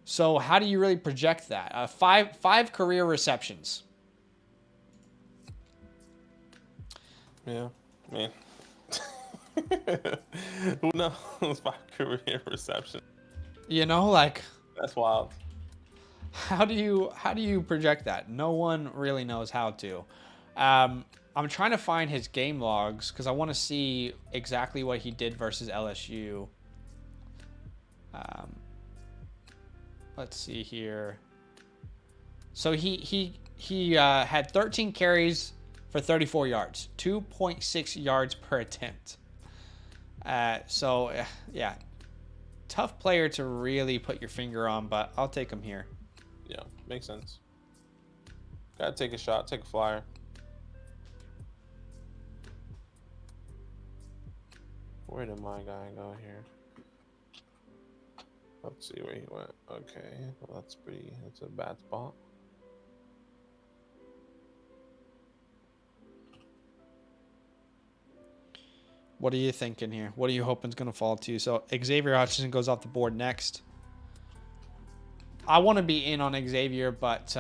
So how do you really project that? Five career receptions. Yeah, man. Who knows 5 career reception? You know, like that's wild. How do you project that? No one really knows how to. I'm trying to find his game logs because I want to see exactly what he did versus LSU. Let's see here. So he had 13 carries for 34 yards, 2.6 yards per attempt. So yeah, tough player to really put your finger on, but I'll take him here. Yeah, makes sense. Gotta take a shot, take a flyer. Where did my guy go here? Let's see where he went. Okay, well, that's a bad spot. What are you thinking here? What are you hoping is going to fall to? So Xavier Hutchinson goes off the board next. I want to be in on Xavier, but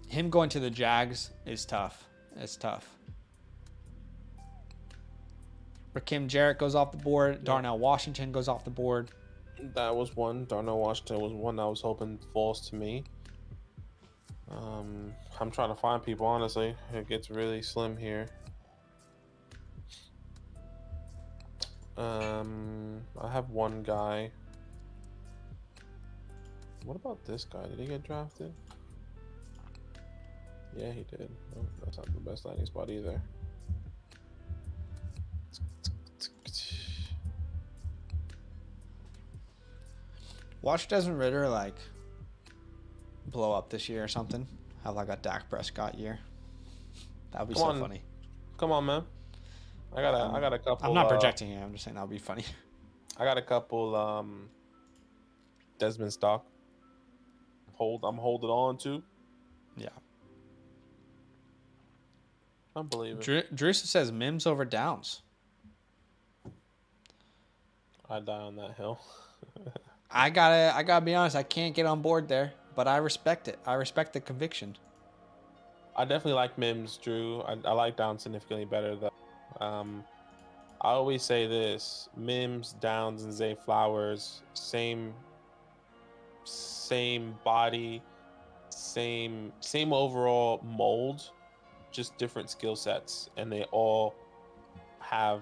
him going to the Jags is tough. It's tough. Rakim Jarrett goes off the board. Yeah. Darnell Washington goes off the board. That was one. Darnell Washington was one I was hoping falls to me. I'm trying to find people, honestly. It gets really slim here. I have one guy. What about this guy? Did he get drafted? Yeah, he did. Oh, that's not the best landing spot either. Watch Desmond Ridder like blow up this year or something. Have like a Dak Prescott year. That would be so funny. Come on, man. I got a couple. I'm not projecting it. I'm just saying that would be funny. I got a couple Desmond stock. I'm holding on to. Yeah. Unbelievable. Drew says Mims over Downs. I die on that hill. I gotta be honest. I can't get on board there, but I respect it. I respect the conviction. I definitely like Mims, Drew. I like Downs significantly better though. I always say this: Mims, Downs, and Zay Flowers, same body, same overall mold, just different skill sets, and they all have,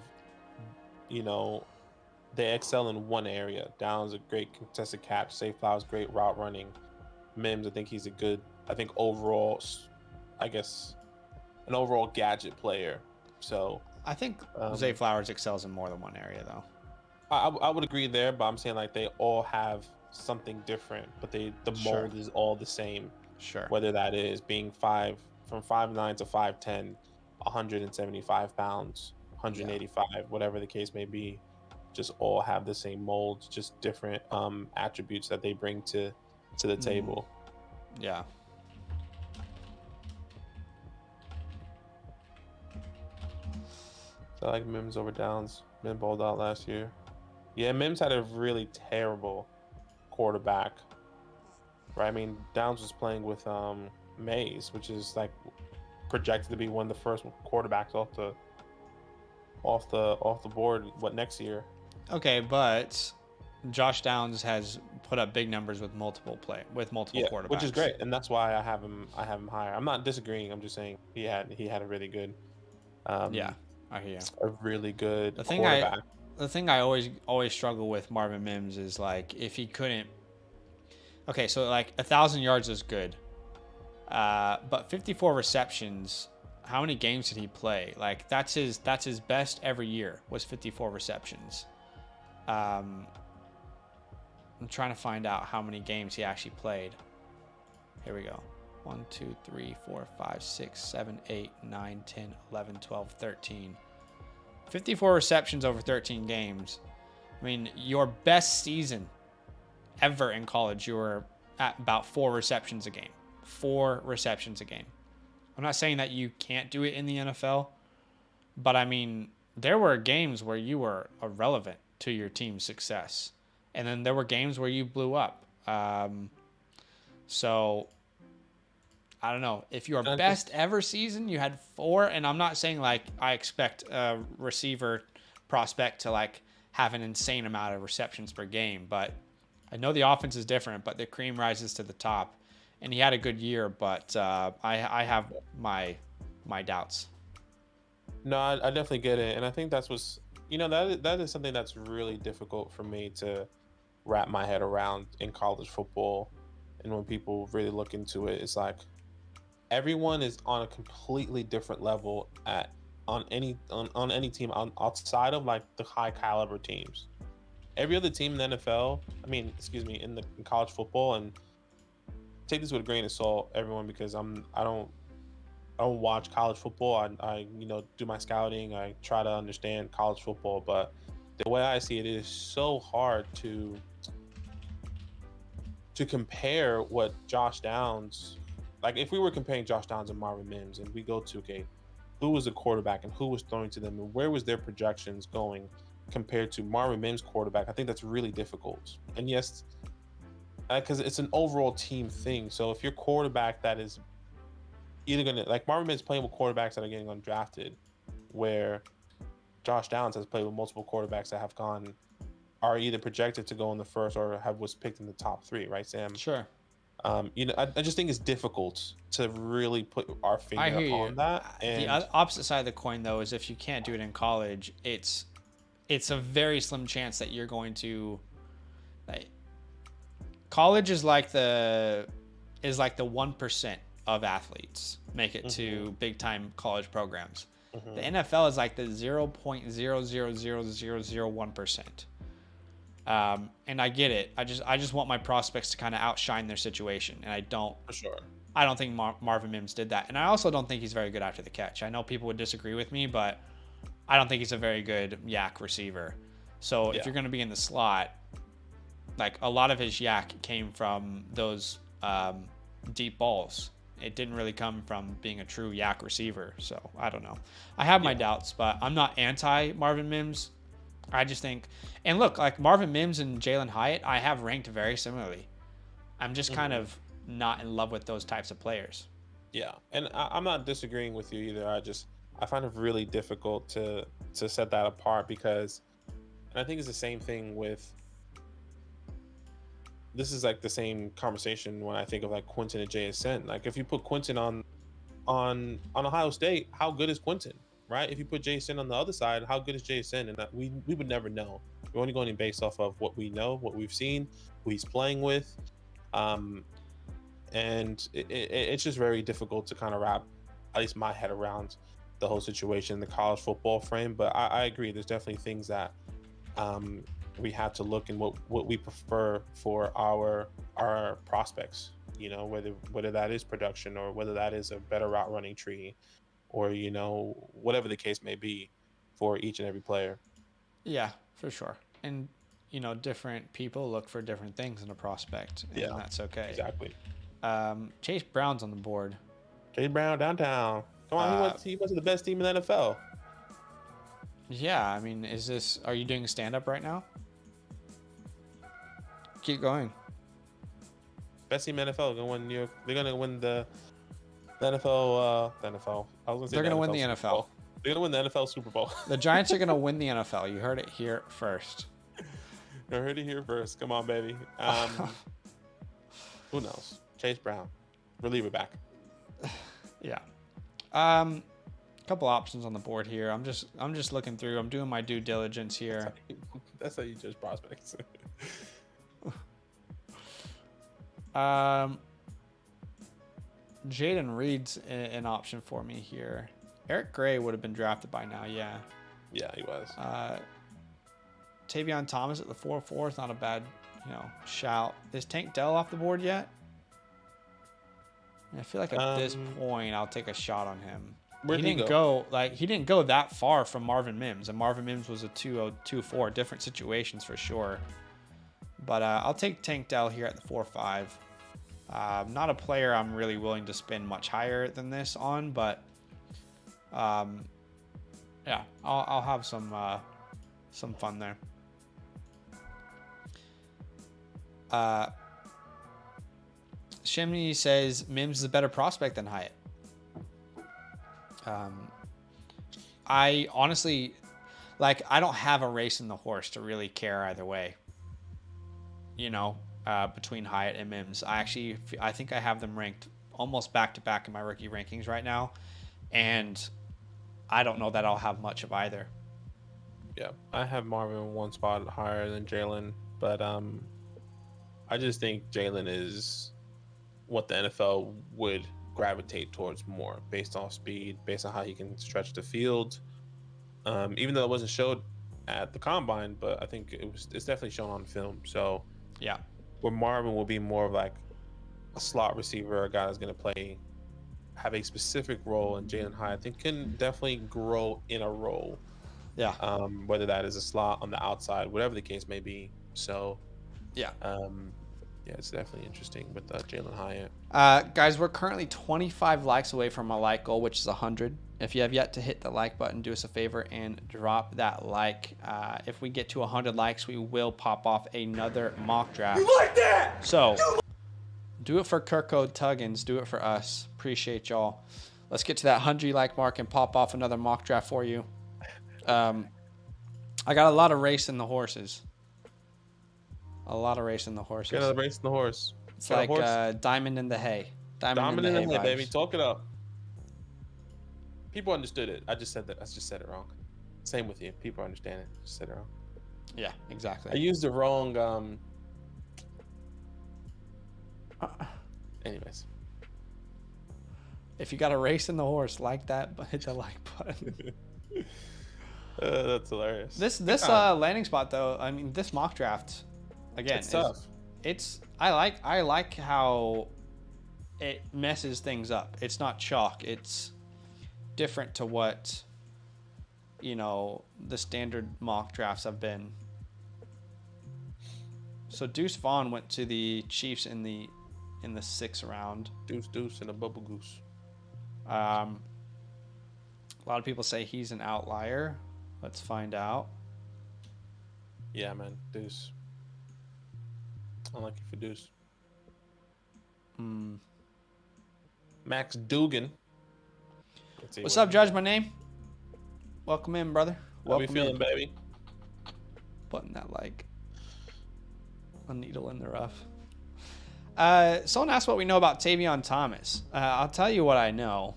they excel in one area. Downs a great contested catch. Zay Flowers great route running. Mims, I think he's overall, an overall gadget player. So I think Zay Flowers excels in more than one area, though. I would agree there, but I'm saying like they all have something different, but the mold is all the same. Sure. Whether that is being from 5'9" to 5'10", 175 pounds, 185, whatever the case may be. just all have the same molds, just different attributes that they bring to the table. Yeah. So I like Mims over Downs. Mims balled out last year. Yeah, Mims had a really terrible quarterback. Right? I mean, Downs was playing with Mays, which is like projected to be one of the first quarterbacks off the board next year. Okay, but Josh Downs has put up big numbers with multiple quarterbacks, which is great, and that's why I have him higher. I'm not disagreeing. I'm just saying he had a really good yeah, I hear you. a really good The thing quarterback. the thing I always struggle with Marvin Mims is like if he couldn't. Okay, so like 1,000 yards is good, but 54 receptions. How many games did he play? Like that's his best every year was 54 receptions. I'm trying to find out how many games he actually played. Here we go. 1, 2, 3, 4, 5, 6, 7, 8, 9, 10, 11, 12, 13. 54 receptions over 13 games. I mean, your best season ever in college, you were at about 4 receptions a game. 4 receptions a game. I'm not saying that you can't do it in the NFL, but I mean, there were games where you were irrelevant to your team's success. And then there were games where you blew up. So I don't know. If your best ever season, you had 4, and I'm not saying like I expect a receiver prospect to like have an insane amount of receptions per game, but I know the offense is different, but the cream rises to the top. And he had a good year, but I have my doubts. No, I definitely get it, and I think that is something that's really difficult for me to wrap my head around in college football. And when people really look into it, it's like everyone is on a completely different level on any team outside of like the high caliber teams. Every other team in the NFL, in college football, and take this with a grain of salt, everyone, because I don't watch college football. I do my scouting. I try to understand college football, but the way I see it is so hard to compare what Josh Downs, like if we were comparing Josh Downs and Marvin Mims, and we go to, okay, who was the quarterback and who was throwing to them and where was their projections going compared to Marvin Mims' quarterback, I think that's really difficult. And yes, because it's an overall team thing. So if your quarterback that is either going to, like Marvin Mims playing with quarterbacks that are getting undrafted, where Josh Downs has played with multiple quarterbacks that are either projected to go in the first or was picked in the top 3, right, Sam? Sure. I just think it's difficult to really put our finger on that. And the opposite side of the coin, though, is if you can't do it in college, it's a very slim chance that you're going to. Like, college is like the 1% of athletes make it to big time college programs. The NFL is like the 0.0000001%. And I get it. I just want my prospects to kind of outshine their situation, and I don't. For sure. I don't think Marvin Mims did that, and I also don't think he's very good after the catch. I know people would disagree with me, but I don't think he's a very good yak receiver. So if you're going to be in the slot, like a lot of his yak came from those deep balls. It didn't really come from being a true yak receiver. So I don't know. I have my doubts, but I'm not anti Marvin Mims. I just think, and look, like Marvin Mims and Jalen Hyatt, I have ranked very similarly. I'm just kind of not in love with those types of players. Yeah, and I'm not disagreeing with you either. I find it really difficult to set that apart because, and I think it's the same thing with. This is like the same conversation when I think of like Quentin and JSN. Like if you put Quentin on Ohio State, how good is Quentin, right? If you put JSN on the other side, how good is JSN? And we would never know. We're only going based off of what we know, what we've seen, who he's playing with, and it's just very difficult to kind of wrap at least my head around the whole situation in the college football frame. But I agree, there's definitely things that we have to look and what we prefer for our prospects, whether that is production or whether that is a better route running tree or whatever the case may be for each and every player. Yeah, for sure. And, different people look for different things in a prospect, and that's okay. Exactly. Chase Brown's on the board. Chase Brown downtown. Come on, he went to the best team in the NFL. Yeah, I mean, are you doing stand-up right now? Keep going. Best team in the NFL. They're gonna win the NFL. The NFL. I was gonna say they're gonna win the Super NFL. Bowl. They're gonna win the NFL Super Bowl. The Giants are gonna win the NFL. You heard it here first. You heard it here first. Come on, baby. Who knows? Chase Brown, reliever back. Yeah. Couple options on the board here. I'm just looking through. I'm doing my due diligence here. That's how you judge prospects. Jaden Reed's an option for me here. Eric Gray would have been drafted by now. Yeah. Yeah, he was. Tavion Thomas at the 4-4 is not a bad, shout. Is Tank Dell off the board yet? I feel like at this point I'll take a shot on him. He didn't go that far from Marvin Mims, and Marvin Mims was a 2-0-2-4, different situations for sure. But I'll take Tank Dell here at the 4-5. Not a player I'm really willing to spend much higher than this on, but yeah, I'll have some fun there. Shimney says Mims is a better prospect than Hyatt. I honestly, I don't have a race in the horse to really care either way. Between Hyatt and Mims, I think I have them ranked almost back to back in my rookie rankings right now, and I don't know that I'll have much of either. Yeah, I have Marvin one spot higher than Jalen, but I just think Jalen is what the NFL would gravitate towards more, based on speed, based on how he can stretch the field. Even though it wasn't showed at the combine, but I think it's definitely shown on film. So yeah, where Marvin will be more of like a slot receiver, a guy that's going to have a specific role, and Jalen Hyatt, I think, can definitely grow in a role. Yeah. Whether that is a slot on the outside, whatever the case may be. So yeah. Yeah, it's definitely interesting with Jalen Hyatt. Guys, we're currently 25 likes away from our like goal, which is 100. If you have yet to hit the like button, do us a favor and drop that like. If we get to 100 likes, we will pop off another mock draft. You like that? So, do it for Kirko Tuggins. Do it for us. Appreciate y'all. Let's get to that 100 like mark and pop off another mock draft for you. I got a lot of race in the horses. A lot of race in the horses. Got another race in the horse. It's like diamond in the hay. Diamond in the hay, baby. Talk it up. People understood it. I just said it wrong. Same with you. People understand it. Just said it wrong. Yeah, exactly. I used the wrong. Anyways. If you got a race in the horse like that, hit the like button. That's hilarious. This landing spot though. I mean, this mock draft. Again, it's tough. I like how it messes things up. It's not chalk. It's different to what the standard mock drafts have been. So Deuce Vaughn went to the Chiefs in the 6th round. Deuce and a bubble goose. A lot of people say he's an outlier. Let's find out. Yeah, man, Deuce. Unlucky for Deuce. Max Dugan. What's up, Judge? My name. Welcome in, brother. How we feeling, baby? Putting that a needle in the rough. Someone asked what we know about Tavion Thomas. I'll tell you what I know.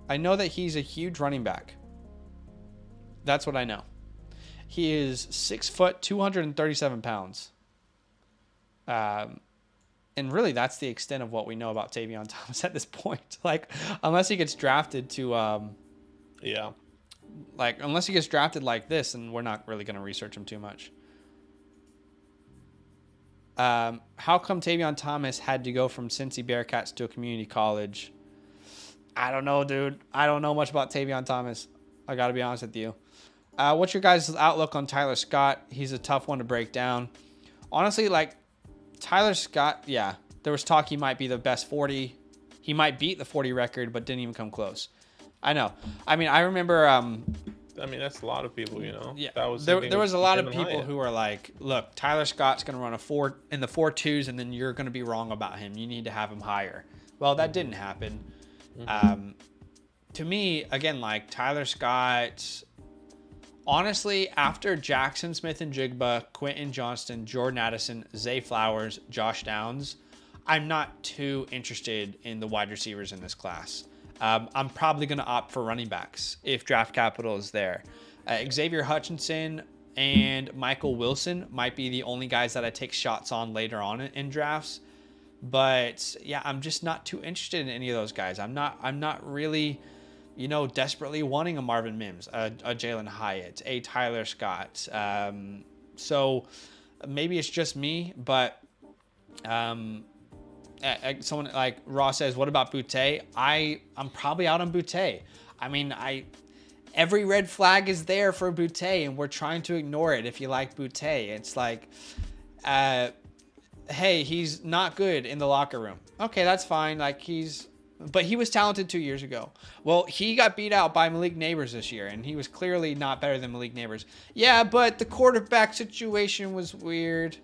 I know that he's a huge running back. That's what I know. He is 6 foot, 237 pounds. And really, that's the extent of what we know about Tavion Thomas at this point. Unless he gets drafted to, unless he gets drafted like this, and we're not really going to research him too much. How come Tavion Thomas had to go from Cincy Bearcats to a community college? I don't know, dude. I don't know much about Tavion Thomas. I got to be honest with you. What's your guys' outlook on Tyler Scott? He's a tough one to break down. Honestly, like Tyler Scott, yeah, there was talk he might be the best 40. He might beat the 40 record, but didn't even come close. I know. I mean, I remember. I mean, that's a lot of people, you know. Yeah, That was there was a lot of Jalen people Hyatt. who were like, "Look, Tyler Scott's going to run a 4 in the 4.2s, and then you're going to be wrong about him. You need to have him higher." Well, that didn't happen. To me, again, like Tyler Scott. Honestly, after Jackson Smith and Jigba, Quentin Johnston, Jordan Addison, Zay Flowers, Josh Downs, I'm not too interested in the wide receivers in this class. I'm probably going to opt for running backs if draft capital is there. Xavier Hutchinson and Michael Wilson might be the only guys that I take shots on later on in drafts. But yeah, I'm just not too interested in any of those guys. I'm not really, desperately wanting a Marvin Mims, a Jalen Hyatt, a Tyler Scott. So maybe it's just me, but someone like Ross says, what about Boutte? I'm probably out on Boutte. I mean, every red flag is there for Boutte, and we're trying to ignore it. If you like Boutte, it's like, hey, he's not good in the locker room. Okay, that's fine. But he was talented 2 years ago. Well, he got beat out by Malik Neighbors this year, and he was clearly not better than Malik Neighbors. Yeah, but the quarterback situation was weird.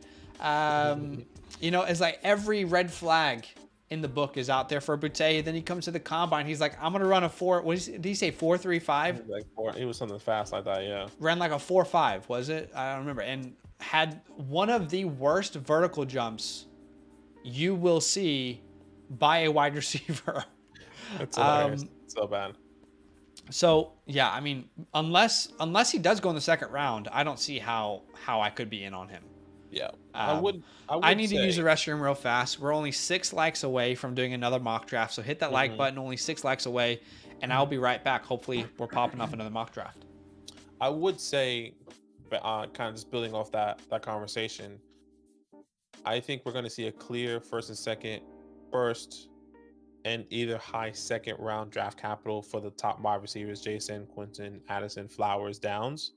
It's like every red flag in the book is out there for Boutte. Then he comes to the combine. He's like, I'm going to run a 4. Did he say 4.35? Like 4. It was something fast like that, yeah. Ran like a 4.5, was it? I don't remember. And had one of the worst vertical jumps you will see by a wide receiver. That's hilarious. So bad. So yeah, I mean, unless he does go in the second round, I don't see how I could be in on him. Yeah, I need to use the restroom real fast. We're only 6 likes away from doing another mock draft, so hit that like button. Only 6 likes away, and I'll be right back. Hopefully, we're popping off another mock draft. I would say, kind of just building off that conversation, I think we're going to see a clear first and either high second round draft capital for the top wide receivers: Jason, Quentin, Addison, Flowers, Downs.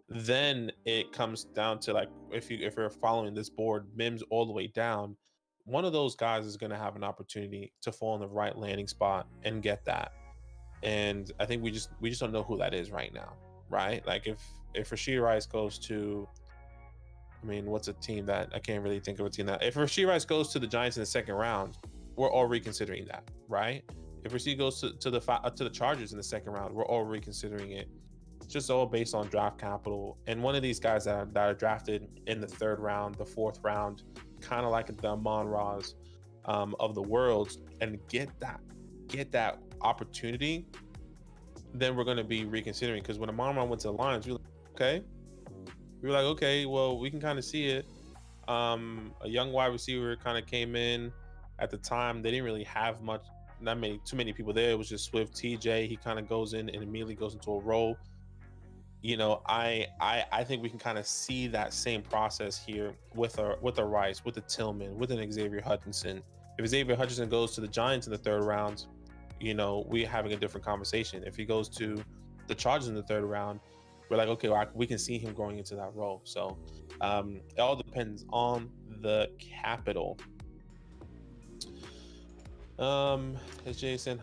Then it comes down to, like, if you're following this board, Mims all the way down, one of those guys is going to have an opportunity to fall in the right landing spot and get that. And I think we just don't know who that is right now, right? Like if Rashee Rice goes to, I mean, what's a team that I can't really think of a team that, if Rashee Rice goes to the Giants in the second round, we're all reconsidering that, right? If Rashee goes to the Chargers in the second round, we're all reconsidering it. It's just all based on draft capital. And one of these guys that are drafted in the third round, the fourth round, kind of like the Amon-Ra's of the world, and get that opportunity, then we're going to be reconsidering. Because when Amon-Ra went to the Lions, we were like, okay, well, we can kind of see it. A young wide receiver kind of came in at the time. They didn't really have too many people there. It was just Swift, TJ. He kind of goes in and immediately goes into a role. I think we can kind of see that same process here with a Rice, with a Tillman, with an Xavier Hutchinson. If Xavier Hutchinson goes to the Giants in the third round, we're having a different conversation. If he goes to the Chargers in the third round, we're like, okay, well, we can see him growing into that role. So it all depends on the capital. Is Jason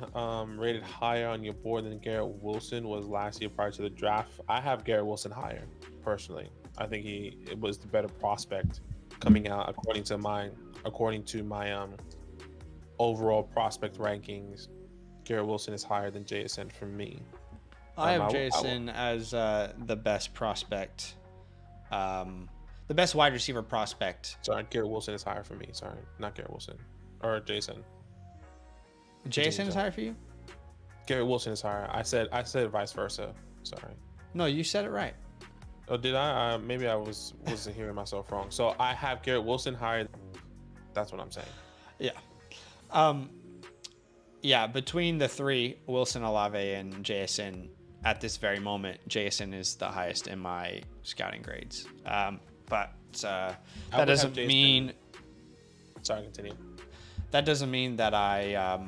rated higher on your board than Garrett Wilson was last year prior to the draft? I have Garrett Wilson higher, personally. I think it was the better prospect coming out according to my overall prospect rankings. Garrett Wilson is higher than JSN for me. I have Jason as the best prospect, the best wide receiver prospect. Sorry, Garrett Wilson is higher for me. Sorry, not Garrett Wilson or Jason. Jason is higher for you? Garrett Wilson is higher. I said vice versa. Sorry. No, you said it right. Oh, did I? Maybe I wasn't hearing myself wrong. So I have Garrett Wilson higher. That's what I'm saying. Yeah. Yeah, between the three, Wilson, Olave, and JSN, at this very moment, JSN is the highest in my scouting grades. But that doesn't mean... Sorry, continue. That doesn't mean that I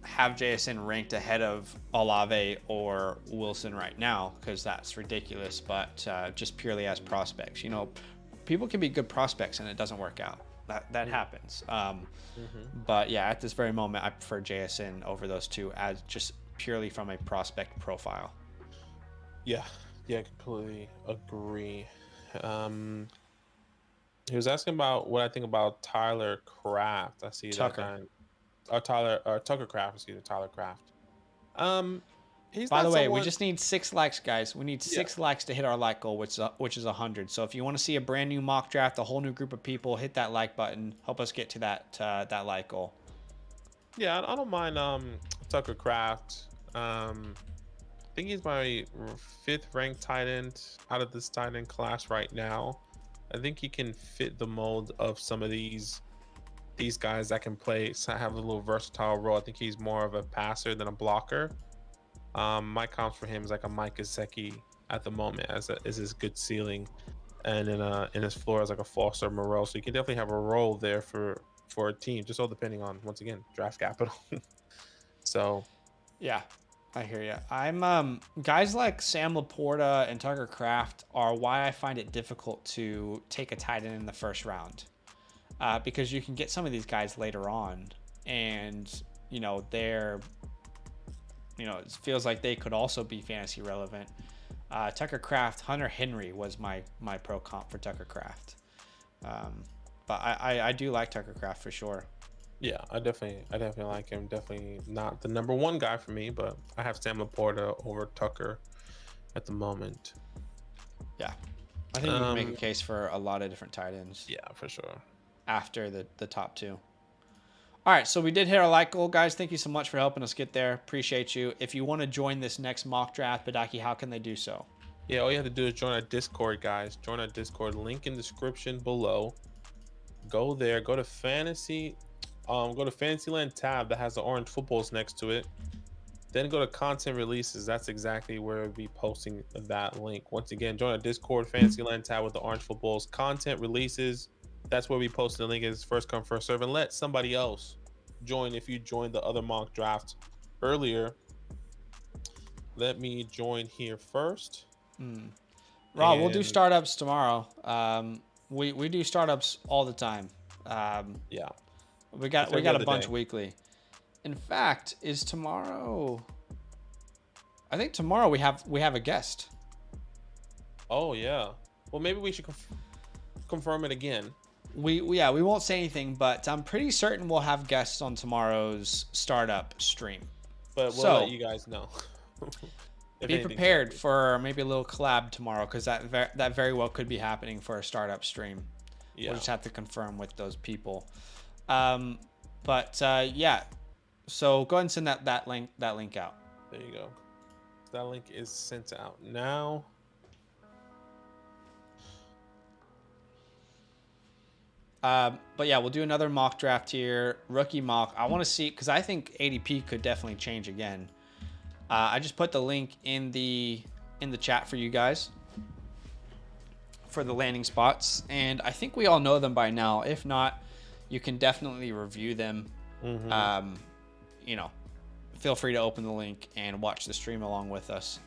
have JSN ranked ahead of Olave or Wilson right now, because that's ridiculous. But just purely as prospects, you know, people can be good prospects and it doesn't work out. That happens. But yeah, at this very moment, I prefer JSN over those two as just purely from a prospect profile. Yeah, completely agree. He was asking about what I think about Tyler Craft. I see Tucker. Tucker Craft. Excuse me, Tyler Craft. He's By not the way, someone... we just need 6 likes, guys. We need 6 likes to hit our like goal, which is 100. So if you want to see a brand new mock draft, a whole new group of people, hit that like button. Help us get to that like goal. Yeah, I don't mind Tucker Craft. I think he's my 5th ranked tight end out of this tight end class right now. I think he can fit the mold of some of these guys that can play, have a little versatile role. I think he's more of a passer than a blocker. My comps for him is like a Mike Gesicki at the moment, is his good ceiling, and in his floor is like a Foster Moreau. So you can definitely have a role there for a team, just all depending on, once again, draft capital. So yeah, I hear you. I'm guys like Sam Laporta and Tucker Craft are why I find it difficult to take a tight end in the first round, because you can get some of these guys later on, and you know it feels like they could also be fantasy relevant. Tucker Craft, Hunter Henry was my pro comp for Tucker Craft. But I do like Tucker Craft for sure. Yeah, I definitely like him. Definitely not the number 1 guy for me, but I have Sam Laporta over Tucker at the moment. Yeah, I think you can make a case for a lot of different tight ends. Yeah, for sure. After the top 2. All right, so we did hit our like goal, guys. Thank you so much for helping us get there. Appreciate you. If you want to join this next mock draft, Badake, how can they do so? Yeah, all you have to do is join our Discord, guys. Join our Discord. Link in description below. Go there. Go to DynastyLand tab that has the orange footballs next to it. Then go to content releases. That's exactly where we'll be posting that link. Once again, join our Discord, DynastyLand tab with the orange footballs. Content releases. That's where we post the link. Is first come, first serve, and let somebody else join. If you joined the other mock draft earlier, let me join here first. Rob, we'll do startups tomorrow. We do startups all the time. Yeah, we got a bunch weekly. In fact, is tomorrow? I think tomorrow we have a guest. Oh yeah. Well, maybe we should confirm it again. We won't say anything, but I'm pretty certain we'll have guests on tomorrow's startup stream. But we'll let you guys know. Be prepared for maybe a little collab tomorrow, because that very well could be happening for a startup stream. Yeah. We'll just have to confirm with those people. Yeah. So go ahead and send that link out. There you go. That link is sent out now. But yeah, we'll do another mock draft here. Rookie mock. I want to see, because I think ADP could definitely change again. I just put the link in the chat for you guys for the landing spots, and I think we all know them by now. If not, you can definitely review them. Feel free to open the link and watch the stream along with us.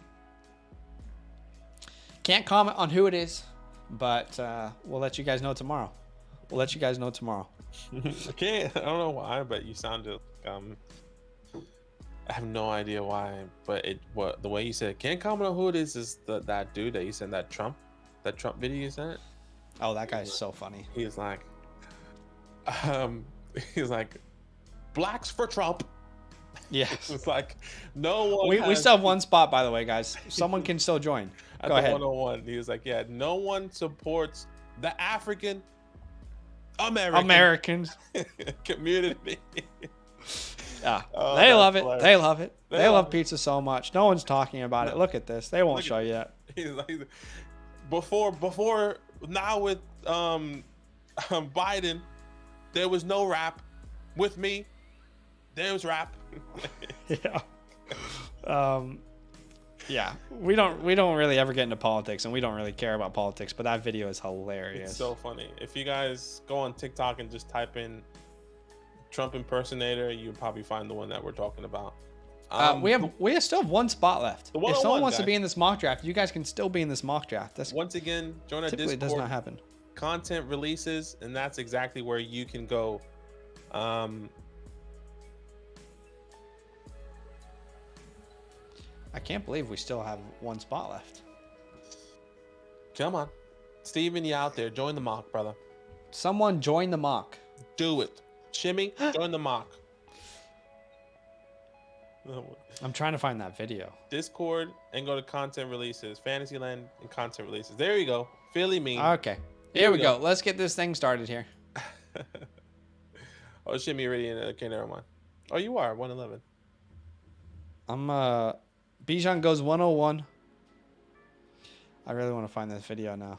Can't comment on who it is, but we'll let you guys know tomorrow. Okay, I don't know why, but you sounded I have no idea why, but the way you said can't comment on who it is that dude that you sent that Trump video you sent. Oh, that guy's so funny. He's like blacks for Trump. Yeah. It's like no one. We still have one spot, by the way, guys. Someone can still join. Go ahead. 101. He was like, yeah, no one supports the African Americans community. Yeah, they love it. Hilarious. They love it. They love pizza so much. No one's talking about it. Look at this. They won't show you that. He's like, before now with Biden, there was no rap. With me, there was rap. Yeah. Yeah. We don't really ever get into politics, and we don't really care about politics. But that video is hilarious. It's so funny. If you guys go on TikTok and just type in Trump impersonator, you probably find the one that we're talking about. We still have one spot left. The If 101, someone wants to guys. be in this mock draft, you guys can still be in this mock draft. That's Once again, join our typically Discord. does not happen. Content releases, and that's exactly where you can go. I can't believe we still have one spot left. Come on, Steven, you out there? Join the mock, brother. Someone join the mock. Do it. Shimmy, join the mock. I'm trying to find that video. Discord and go to content releases, Fantasyland and content releases. There you go. Philly meme. Okay, here we go. Let's get this thing started here. Oh, Shimmy already in. Okay, never mind. Oh, you are 111. Bijan goes 101. I really want to find this video now.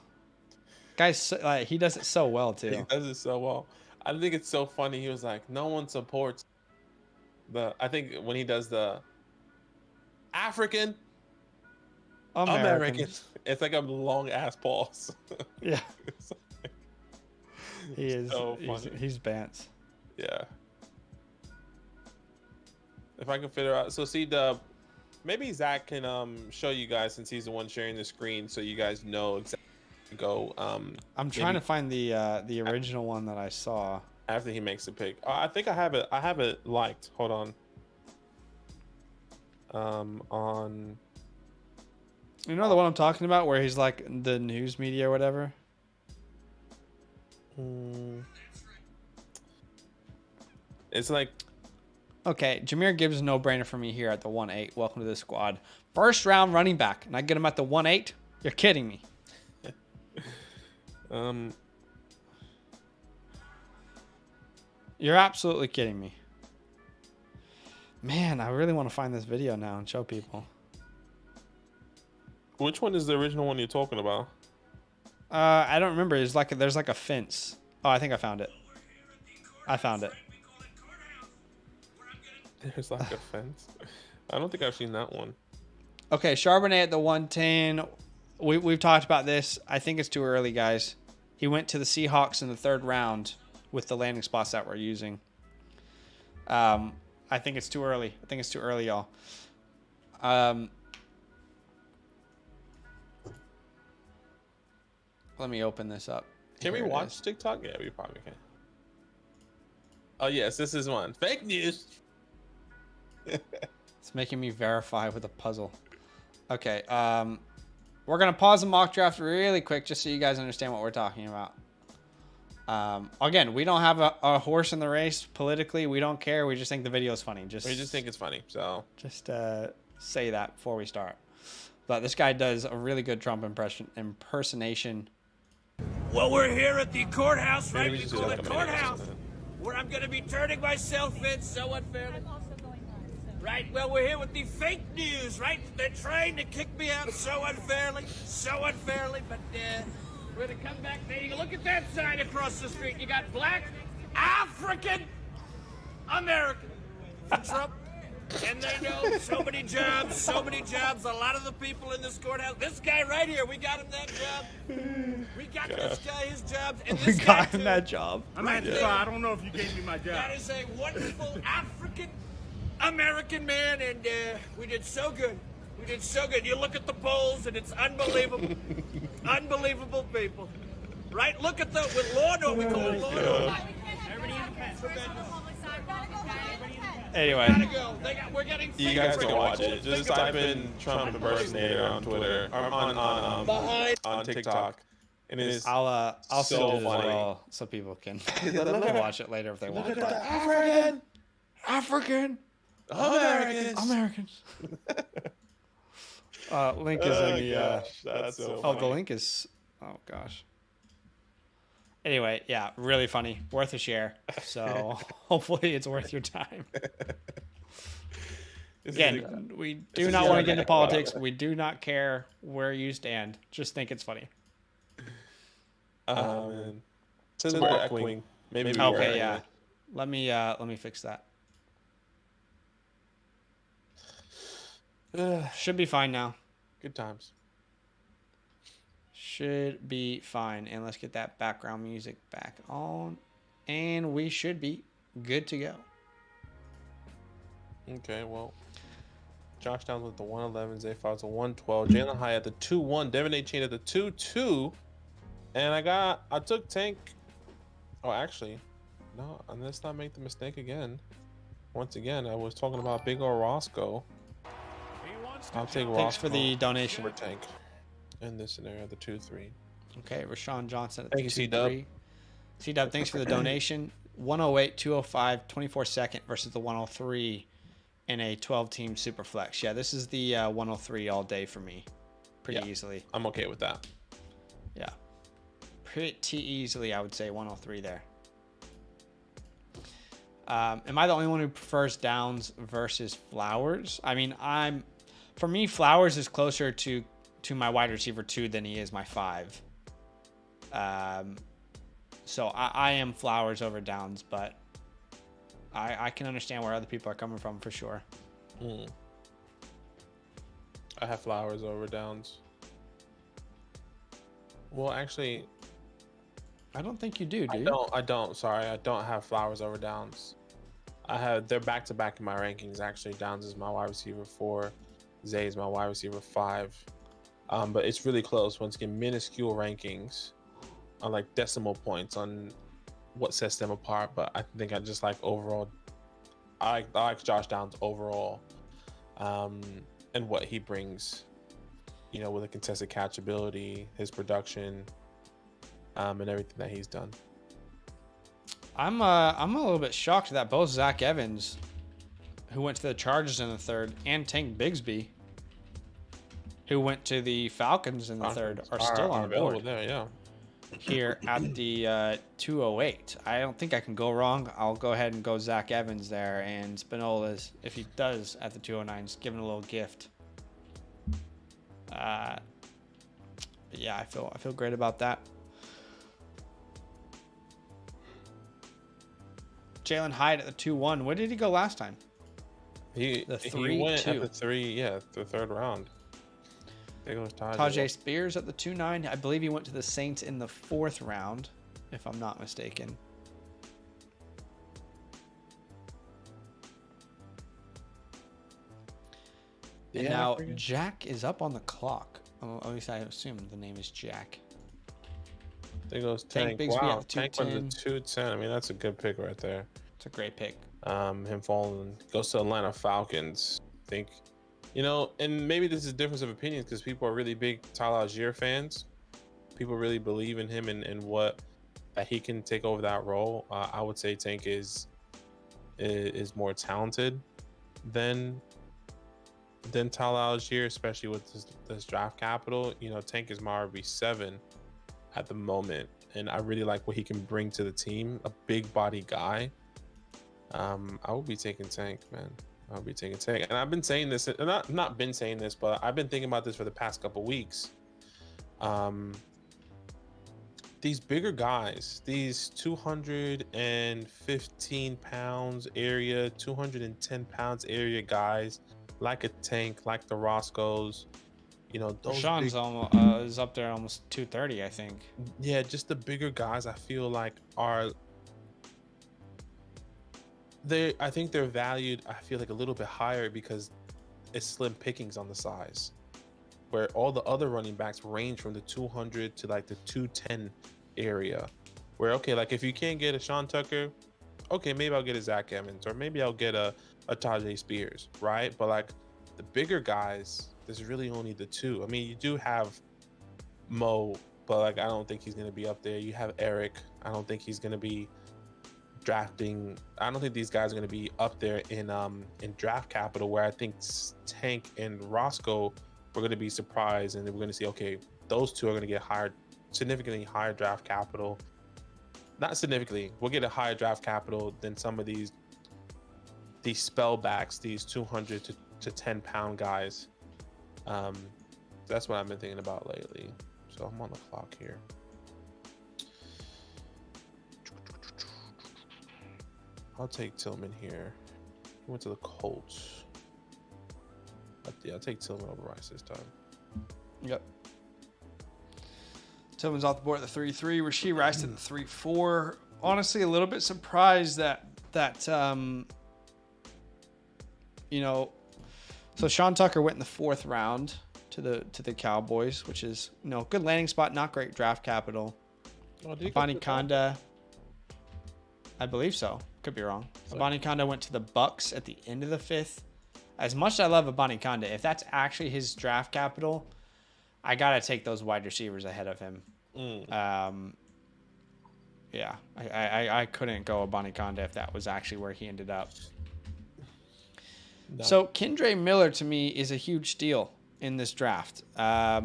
Guys, like, he does it so well too. He does it so well. I think it's so funny. He was like, no one supports I think when he does the African American, it's like a long ass pause. Yeah. He is so funny. He's Bance. Yeah. If I can figure out, so see maybe Zach can show you guys since he's the one sharing the screen, so you guys know exactly where to go. I'm trying to find the original one that I saw. After he makes a pick. I think I have it liked. Hold on. On. You know the one I'm talking about where he's like the news media or whatever? It's like. Okay, Jahmyr Gibbs, no-brainer for me here at the 1-8. Welcome to the squad. First round running back, and I get him at the 1-8? You're kidding me. You're absolutely kidding me. Man, I really want to find this video now and show people. Which one is the original one you're talking about? I don't remember. There's like a fence. Oh, I think I found it. I found it. There's like a fence. I don't think I've seen that one. Okay, Charbonnet at the 110. We've talked about this. I think it's too early, guys. He went to the Seahawks in the 3rd round with the landing spots that we're using. I think it's too early. I think it's too early, y'all. Let me open this up. Can we watch TikTok? Yeah, we probably can. Oh, yes, this is one. Fake news. It's making me verify with a puzzle. Okay, we're going to pause the mock draft really quick just so you guys understand what we're talking about. Again, we don't have a horse in the race politically. We don't care. We just think the video is funny. We just think it's funny. So just say that before we start. But this guy does a really good Trump impersonation. Well, we're here at the courthouse, right? Maybe We just call do it like a minute or courthouse, something. where I'm going to be turning myself in so unfairly. I'm also going on. So. Right, well, we're here with the fake news, right? They're trying to kick me out so unfairly, but we're going to come back there. You look at that sign across the street. You got black, African, American for Trump. And they know so many jobs, a lot of the people in this courthouse. This guy right here, we got him that job. We got this guy his job. And We this guy got him too. that job. I'm I don't know if you gave me my job. That is a wonderful African American man, and we did so good. We did so good. You look at the polls, and it's unbelievable. Unbelievable people. Right? Look at with law and order. We call it law and order. Anyway, Gotta go. We're getting you guys can watch it. Just type in Trump impersonator on Twitter or on TikTok, and it's I'll so send it as funny. well so people can watch it later if they want. Look at the African Americans. Link is in the. Gosh, that's so funny. The link is. Oh gosh. Anyway, yeah, really funny, worth a share. So hopefully it's worth your time. Again, we do not want to get into politics. We do not care where you stand. Just think it's funny. Since we're echoing, maybe we Okay, were yeah. Let me fix that. Should be fine now. Good times. Should be fine. And let's get that background music back on. And we should be good to go. Okay, well, Josh Downs with the 111, Zay Flowers at 112, Jalen High at the 2-1, Devin A. Chain at the 2-2, and I took Tank. Oh, actually, no, and let's not make the mistake again. Once again, I was talking about big old Roscoe. I'll take Roscoe. Thanks for the donation. For Tank. In this scenario, the 2-3. Okay, Rashawn Johnson at the Thank you, 2-3. C-Dub, thanks for the donation. 108, 205, 24-second versus the 103 in a 12-team super flex. Yeah, this is the 103 all day for me. Pretty easily. I'm okay with that. Yeah. Pretty easily, I would say 103 there. Am I the only one who prefers Downs versus Flowers? I mean, for me, Flowers is closer to my wide receiver 2 than he is my 5. So I am Flowers over Downs, but I can understand where other people are coming from for sure. I have Flowers over Downs. Well, actually, I don't think you do, dude. I don't. Sorry, I don't have Flowers over Downs. They're back to back in my rankings. Actually, Downs is my wide receiver 4, Zay is my wide receiver 5. But it's really close. Once again, minuscule rankings on like decimal points on what sets them apart. But I think I just like overall. I like Josh Downs overall, and what he brings. You know, with a contested catch ability, his production, and everything that he's done. I'm a little bit shocked that both Zach Evans, who went to the Chargers in the 3rd, and Tank Bigsby, who went to the Falcons in the 3rd, are still on board there. Yeah. Here at the 208. I don't think I can go wrong. I'll go ahead and go Zach Evans there, and Spinola's, if he does at the 209s, giving a little gift. But yeah, I feel great about that. Jalen Hyatt at the 2-1. Where did he go last time? He went at the 3, the 3rd round. There goes Tajay Spears at the 2-9. I believe he went to the Saints in the 4th round, if I'm not mistaken. And now Jack is up on the clock. At least I assume the name is Jack. There goes Tank. Wow, Tank went to 210. I mean, that's a good pick right there. It's a great pick. Him falling goes to Atlanta Falcons. I think, you know, and maybe this is a difference of opinions because people are really big Tyler Algier fans. People really believe in him and what that he can take over that role. I would say Tank is more talented than Tyler Algier, especially with this draft capital. You know, Tank is my RB7 at the moment, and I really like what he can bring to the team. A big body guy. I will be taking Tank, man. I'll be taking Tank, and I've been saying this, not been saying this, but I've been thinking about this for the past couple weeks. These bigger guys, these 215 pounds area, 210 pounds area guys, like a Tank, like the Roscoes, you know, those Sean's almost is up there almost 230, I think. Yeah, just the bigger guys I feel like I think they're valued, I feel like, a little bit higher because it's slim pickings on the size, where all the other running backs range from the 200 to like the 210 area, where, okay, like if you can't get a Sean Tucker, okay, maybe I'll get a Zach Evans, or maybe I'll get a Tajay Spears, right? But like the bigger guys, there's really only the 2. I mean, you do have Mo, but like I don't think he's going to be up there. You have Eric. I don't think he's going to be drafting. I don't think these guys are going to be up there in draft capital, where I think Tank and Roscoe we're going to be surprised, and we're going to see, okay, those 2 are going to get significantly higher draft capital. Not significantly, we'll get a higher draft capital than some of these spellbacks, these 200 to 10 pound guys. That's what I've been thinking about lately. So I'm on the clock here. I'll take Tillman here. He went to the Colts. Yeah, I'll take Tillman over Rice this time. Yep. Tillman's off the board at the 3-3. Rashee Rice at the 3-4. Honestly, a little bit surprised that that you know, so Sean Tucker went in the 4th round to the Cowboys, which is, you know, good landing spot, not great draft capital. Oh, did he go Bonnie to the Conda, I believe so. Could be wrong. Bonnie Conda went to the Bucks at the end of the 5th. As much as I love Bonnie Conda, if that's actually his draft capital, I gotta take those wide receivers ahead of him. Yeah, I couldn't go Bonnie Conda if that was actually where he ended up. No. So Kendre Miller to me is a huge steal in this draft. Yeah,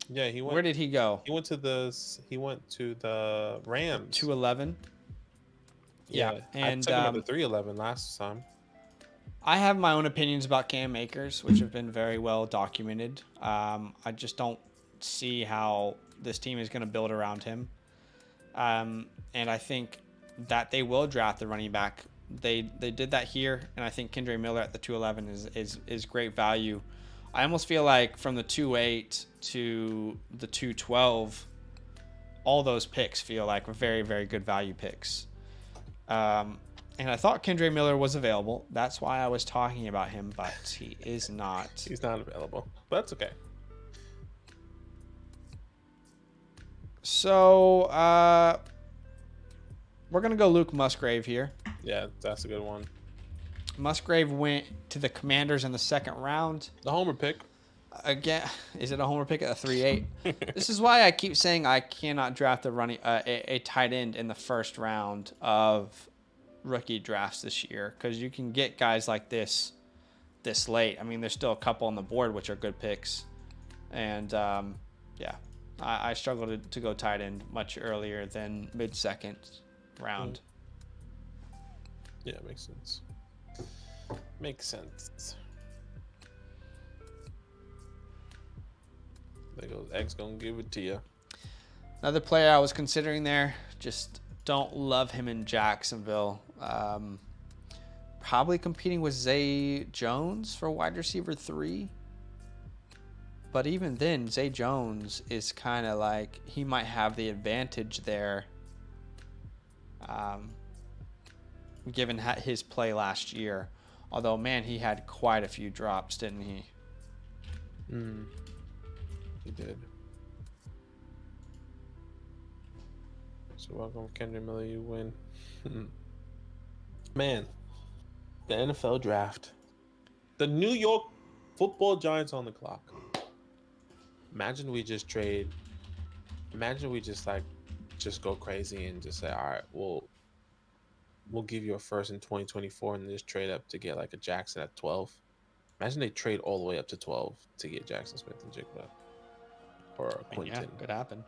he went. Where did he go? He went to the Rams. 211. Yeah, and I took him at the 311 last time. I have my own opinions about Cam Akers, which have been very well documented. I just don't see how this team is going to build around him. And I think that they will draft the running back. They did that here, and I think Kendre Miller at the 211 is great value. I almost feel like from the 2.8 to the 2.12, all those picks feel like very, very good value picks. And I thought Kendre Miller was available. That's why I was talking about him, but he is not. He's not available, but that's okay. So we're going to go Luke Musgrave here. Yeah, that's a good one. Musgrave went to the Commanders in the 2nd round. The homer pick. Again, is it a homer pick at a 3.8? This is why I keep saying I cannot draft a tight end in the 1st round of rookie drafts this year, because you can get guys like this late. I mean, there's still a couple on the board which are good picks, and yeah, I struggle to go tight end much earlier than mid-2nd round. Yeah, makes sense. Makes sense. There goes X gonna give it to you. Another player I was considering there, just don't love him in Jacksonville. Probably competing with Zay Jones for wide receiver 3. But even then, Zay Jones is kind of like, he might have the advantage there, given his play last year. Although, man, he had quite a few drops, didn't he? He did. So welcome, Kendre Miller. You win. Man, the NFL draft. The New York Football Giants on the clock. Imagine we just trade. Imagine we just go crazy and just say, all right, we'll give you a first in 2024 and just trade up to get like a Jackson at 12. Imagine they trade all the way up to 12 to get Jackson Smith and Jigba or Quinton. Yeah, could happen.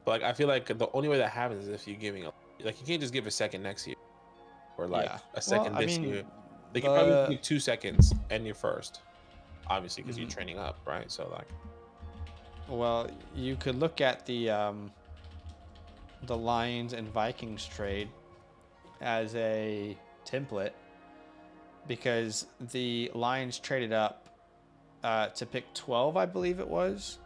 But like, I feel like the only way that happens is if you're giving up. Like, you can't just give a second next year or like a second this year. They can probably give 2 seconds and your first, obviously, because you're training up, right? So like, well, you could look at the Lions and Vikings trade as a template, because the Lions traded up to pick 12, I believe it was,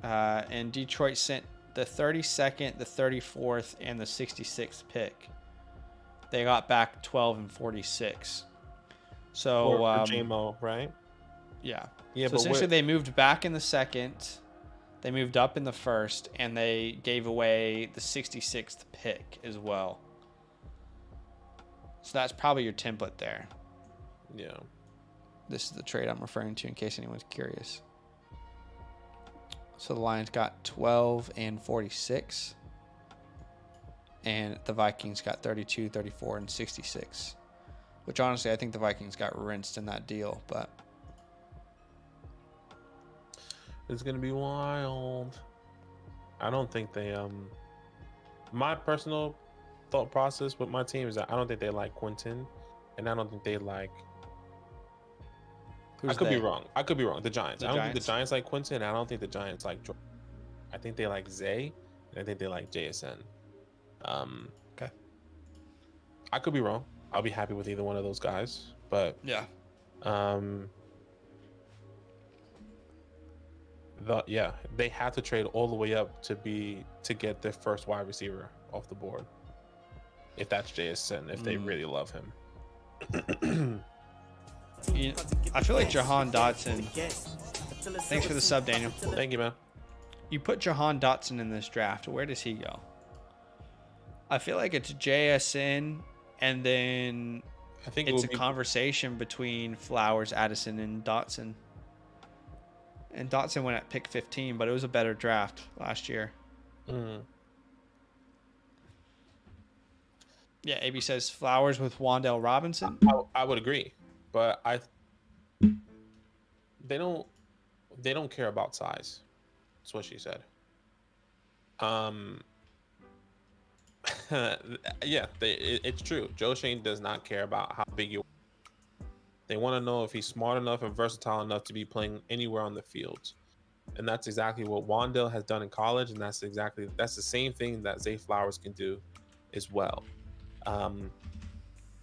and Detroit sent the 32nd, the 34th, and the 66th pick. They got back 12 and 46. So for JMO, right? Yeah. Yeah, so but essentially they moved back in the 2nd, they moved up in the 1st, and they gave away the 66th pick as well. So that's probably your template there. Yeah. This is the trade I'm referring to in case anyone's curious. So the Lions got 12 and 46. And the Vikings got 32, 34, and 66. Which honestly, I think the Vikings got rinsed in that deal, but it's gonna be wild. I don't think they my personal thought process with my team is that I don't think they like Quinton, and I don't think they like who's I could they? be wrong. I could be wrong. The Giants. The I don't Giants? think the Giants like Quinton, and I don't think the Giants like Jordan. I think they like Zay, and I think they like JSN. Okay. I could be wrong. I'll be happy with either one of those guys, but Yeah. They have to trade all the way up to get their first wide receiver off the board. if that's JSN, if they really love him. I feel like Jahan Dotson. Thanks for the sub, Daniel. Thank you, man. You put Jahan Dotson in this draft. Where does he go? I feel like it's JSN, and then I think it's a conversation between Flowers, Addison, and Dotson. And Dotson went at pick 15, but it was a better draft last year. Yeah, AB says Flowers with Wan'Dale Robinson. I would agree, but they don't care about size. That's what she said. Yeah, it's true. Joe Shane does not care about how big you are. They want to know if he's smart enough and versatile enough to be playing anywhere on the field. And that's exactly what Wan'Dale has done in college, and that's the same thing that Zay Flowers can do as well.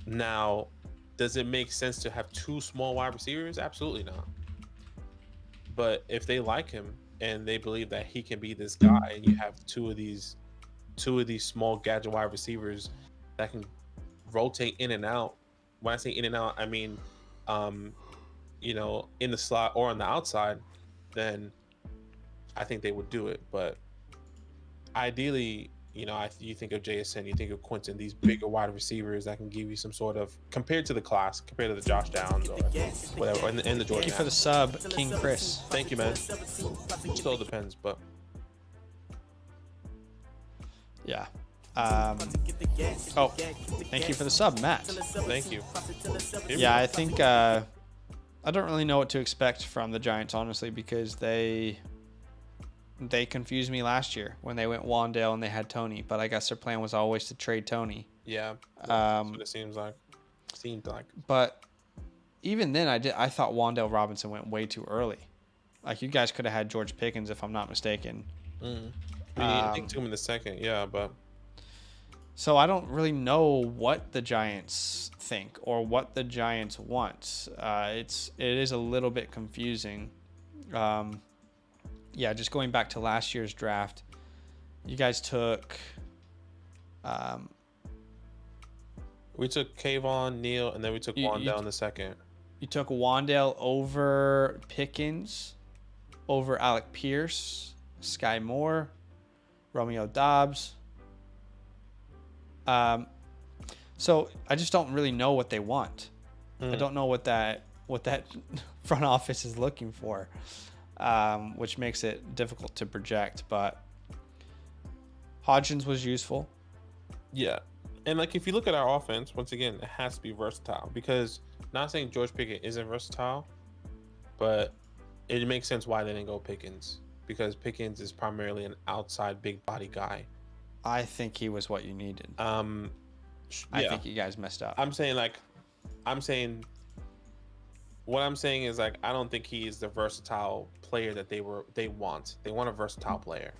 Now, does it make sense to have two small wide receivers? Absolutely not. But if they like him and they believe that he can be this guy, and you have two of these small gadget wide receivers that can rotate in and out. When I say in and out, I mean, in the slot or on the outside, then I think they would do it. But ideally, you think of JSN, you think of Quentin, these bigger wide receivers that can give you some sort of, compared to the Josh Downs or whatever, and the Jordan. Thank you for the sub, King Chris. Thank you, man. Still depends, but yeah. Thank you for the sub, Matt. Thank you. Yeah, I think I don't really know what to expect from the Giants, honestly, because they confused me last year when they went Wan'Dale and they had Tony, but I guess their plan was always to trade Tony. Yeah, that's what it seemed like. But even then, I thought Wan'Dale Robinson went way too early. Like, you guys could have had George Pickens, if I'm not mistaken. I think to him in the second, yeah, but. So I don't really know what the Giants think or what the Giants want. It is a little bit confusing. Yeah, just going back to last year's draft, you guys took. We took Kayvon, Neal, and then we took Wan'Dale in the second. You took Wan'Dale over Pickens, over Alec Pierce, Sky Moore, Romeo Dobbs. So I just don't really know what they want. I don't know what that front office is looking for, which makes it difficult to project. But Hodgins was useful. Yeah, and like if you look at our offense, once again, it has to be versatile, because not saying George Pickens isn't versatile, but it makes sense why they didn't go Pickens, because Pickens is primarily an outside big body guy. I think he was what you needed. I think you guys messed up. What I'm saying is, like, I don't think he is the versatile player that they want. They want a versatile player.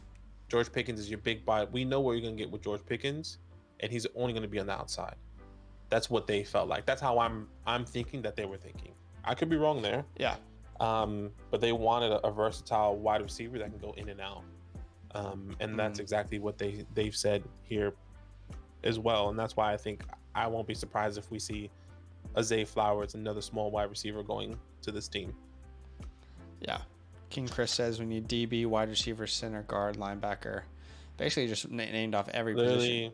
George Pickens is your big body. We know what you're gonna get with George Pickens, and he's only gonna be on the outside. That's what they felt like. That's how I'm thinking that they were thinking. I could be wrong there. Yeah. But they wanted a versatile wide receiver that can go in and out. And that's exactly what they've said here as well. And that's why I think I won't be surprised if we see a Zay Flowers, another small wide receiver, going to this team. Yeah. King Chris says we need DB, wide receiver, center, guard, linebacker. Basically just named off every position.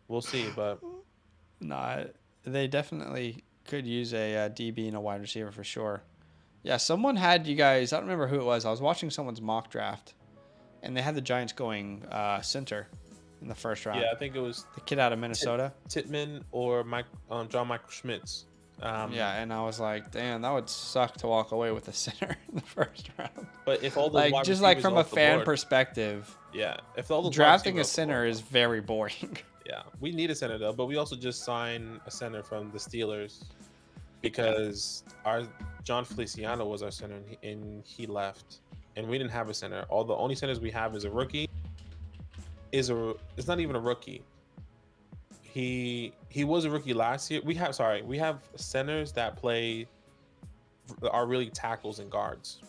We'll see, but... Nah, they definitely could use a DB and a wide receiver for sure. Yeah, someone had you guys... I don't remember who it was. I was watching someone's mock draft, and they had the Giants going center in the first round. Yeah, I think it was... the kid out of Minnesota. Titman or John Michael Schmitz. Yeah, and I was like, damn, that would suck to walk away with a center in the first round. But if all those just like from a fan perspective, yeah, if all those drafting a center is very boring. Yeah, we need a center though, but we also just signed a center from the Steelers because our John Feliciano was our center and he left, and we didn't have a center. The only centers we have is a rookie. It's not even a rookie. He was a rookie last year. We have centers that are really tackles and guards.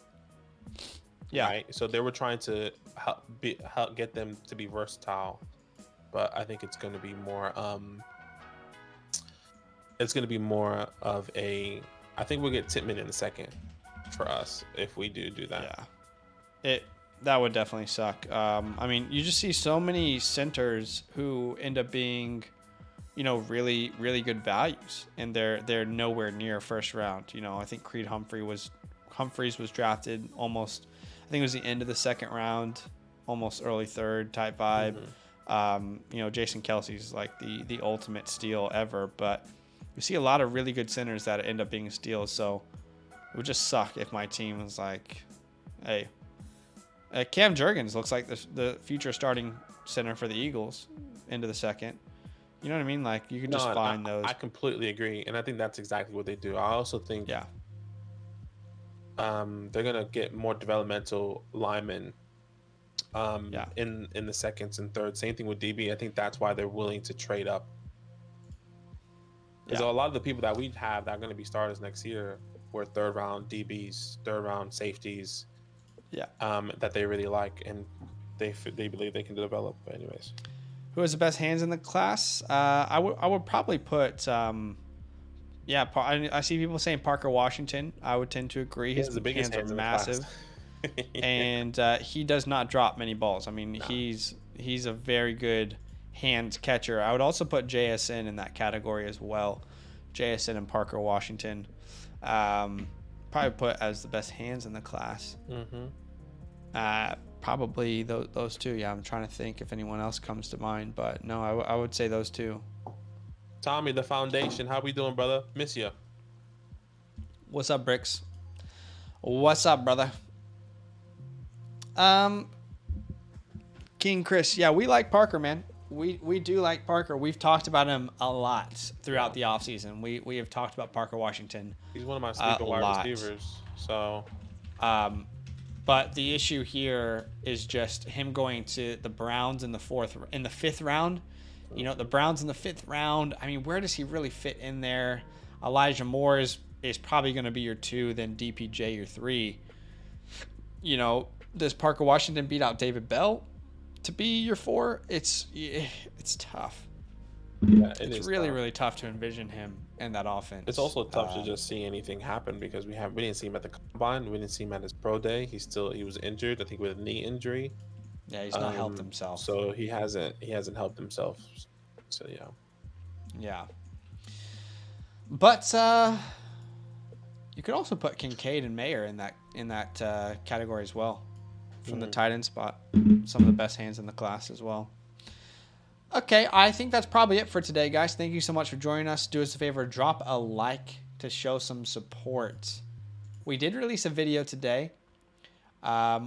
Yeah. Right? So they were trying to help get them to be versatile. but I think it's going to be more. It's going to be more of a. I think we'll get Titman in the second for us if we do that. Yeah, that would definitely suck. I mean, you just see so many centers who end up being, really, really good values, and they're nowhere near first round. I think Creed Humphreys was drafted almost. I think it was the end of the second round, almost early third type vibe. Jason Kelsey's like the ultimate steal ever, but we see a lot of really good centers that end up being steals. So it would just suck if my team was like, hey, Cam Jurgens looks like the future starting center for the Eagles into the second. You know what I mean? Like, you can just find those. I completely agree, and I think that's exactly what they do. I also think they're gonna get more developmental linemen in the seconds and thirds. Same thing with DB. I think that's why they're willing to trade up. Because a lot of the people that we have that are going to be starters next year were third round DBs, third round safeties. That they really like, and they believe they can develop. But anyways, who has the best hands in the class? I would probably put I see people saying Parker Washington. I would tend to agree. His hands are massive, and he does not drop many balls. I mean, he's a very good hand catcher. I would also put JSN in that category as well. JSN and Parker Washington. Probably put as the best hands in the class. Probably those two. Yeah, I'm trying to think if anyone else comes to mind, but no, I would say those two. Tommy, the foundation. How we doing, brother? Miss you. What's up, Bricks? What's up, brother? King Chris. Yeah, we like Parker, man. We do like Parker. We've talked about him a lot throughout the offseason. We have talked about Parker Washington. He's one of my sleeper wide receivers. So, but the issue here is just him going to the Browns in the fifth round. The Browns in the fifth round. I mean, where does he really fit in there? Elijah Moore is probably going to be your 2, then DPJ your 3. Does Parker Washington beat out David Bell to be your 4? It's tough. Yeah, it's really, really tough to envision him in that offense. It's also tough to just see anything happen because we didn't see him at the combine. We didn't see him at his pro day. He was injured, I think, with a knee injury. Yeah, he's not helped himself. So he hasn't helped himself. So yeah. But you could also put Kincaid and Mayer in that category as well, from the tight end spot. Some of the best hands in the class as well. Okay, I think that's probably it for today, guys. Thank you so much for joining us. Do us a favor, drop a like to show some support. We did release a video today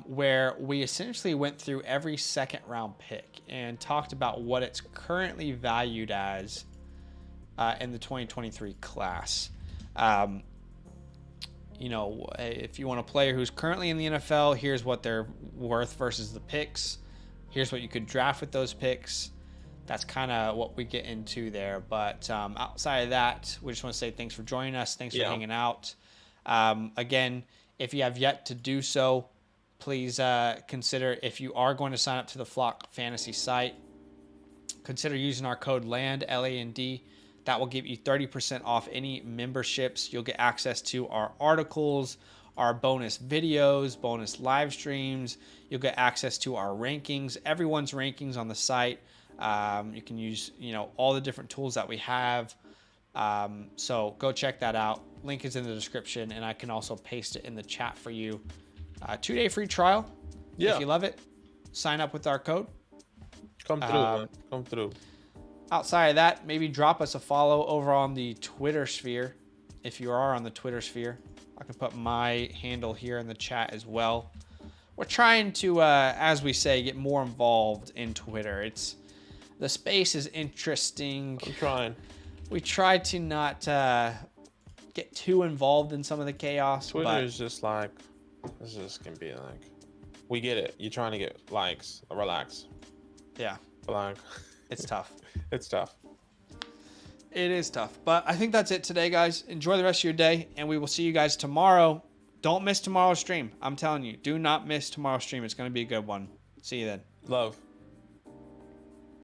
where we essentially went through every second round pick and talked about what it's currently valued as in the 2023 class. If you want a player who's currently in the NFL, here's what they're worth versus the picks. Here's what you could draft with those picks. That's kind of what we get into there. But outside of that, we just want to say thanks for joining us. Thanks for hanging out. Again, if you have yet to do so, please consider, if you are going to sign up to the Flock Fantasy site, consider using our code LAND, L-A-N-D. That will give you 30% off any memberships. You'll get access to our articles, our bonus videos, bonus live streams. You'll get access to our rankings, everyone's rankings on the site. You can use, all the different tools that we have. So go check that out. Link is in the description, and I can also paste it in the chat for you. 2-day free trial. Yeah. If you love it, sign up with our code. Come through, man. Come through. Outside of that, maybe drop us a follow over on the Twitter sphere. If you are on the Twitter sphere, I can put my handle here in the chat as well. We're trying to, as we say, get more involved in Twitter. The space is interesting. I'm trying. We try to not get too involved in some of the chaos. Twitter is just like, this just can be like, we get it. You're trying to get likes. Relax. Yeah. Like, it's tough. It's tough. It is tough. But I think that's it today, guys. Enjoy the rest of your day, and we will see you guys tomorrow. Don't miss tomorrow's stream. I'm telling you, do not miss tomorrow's stream. It's going to be a good one. See you then. Love.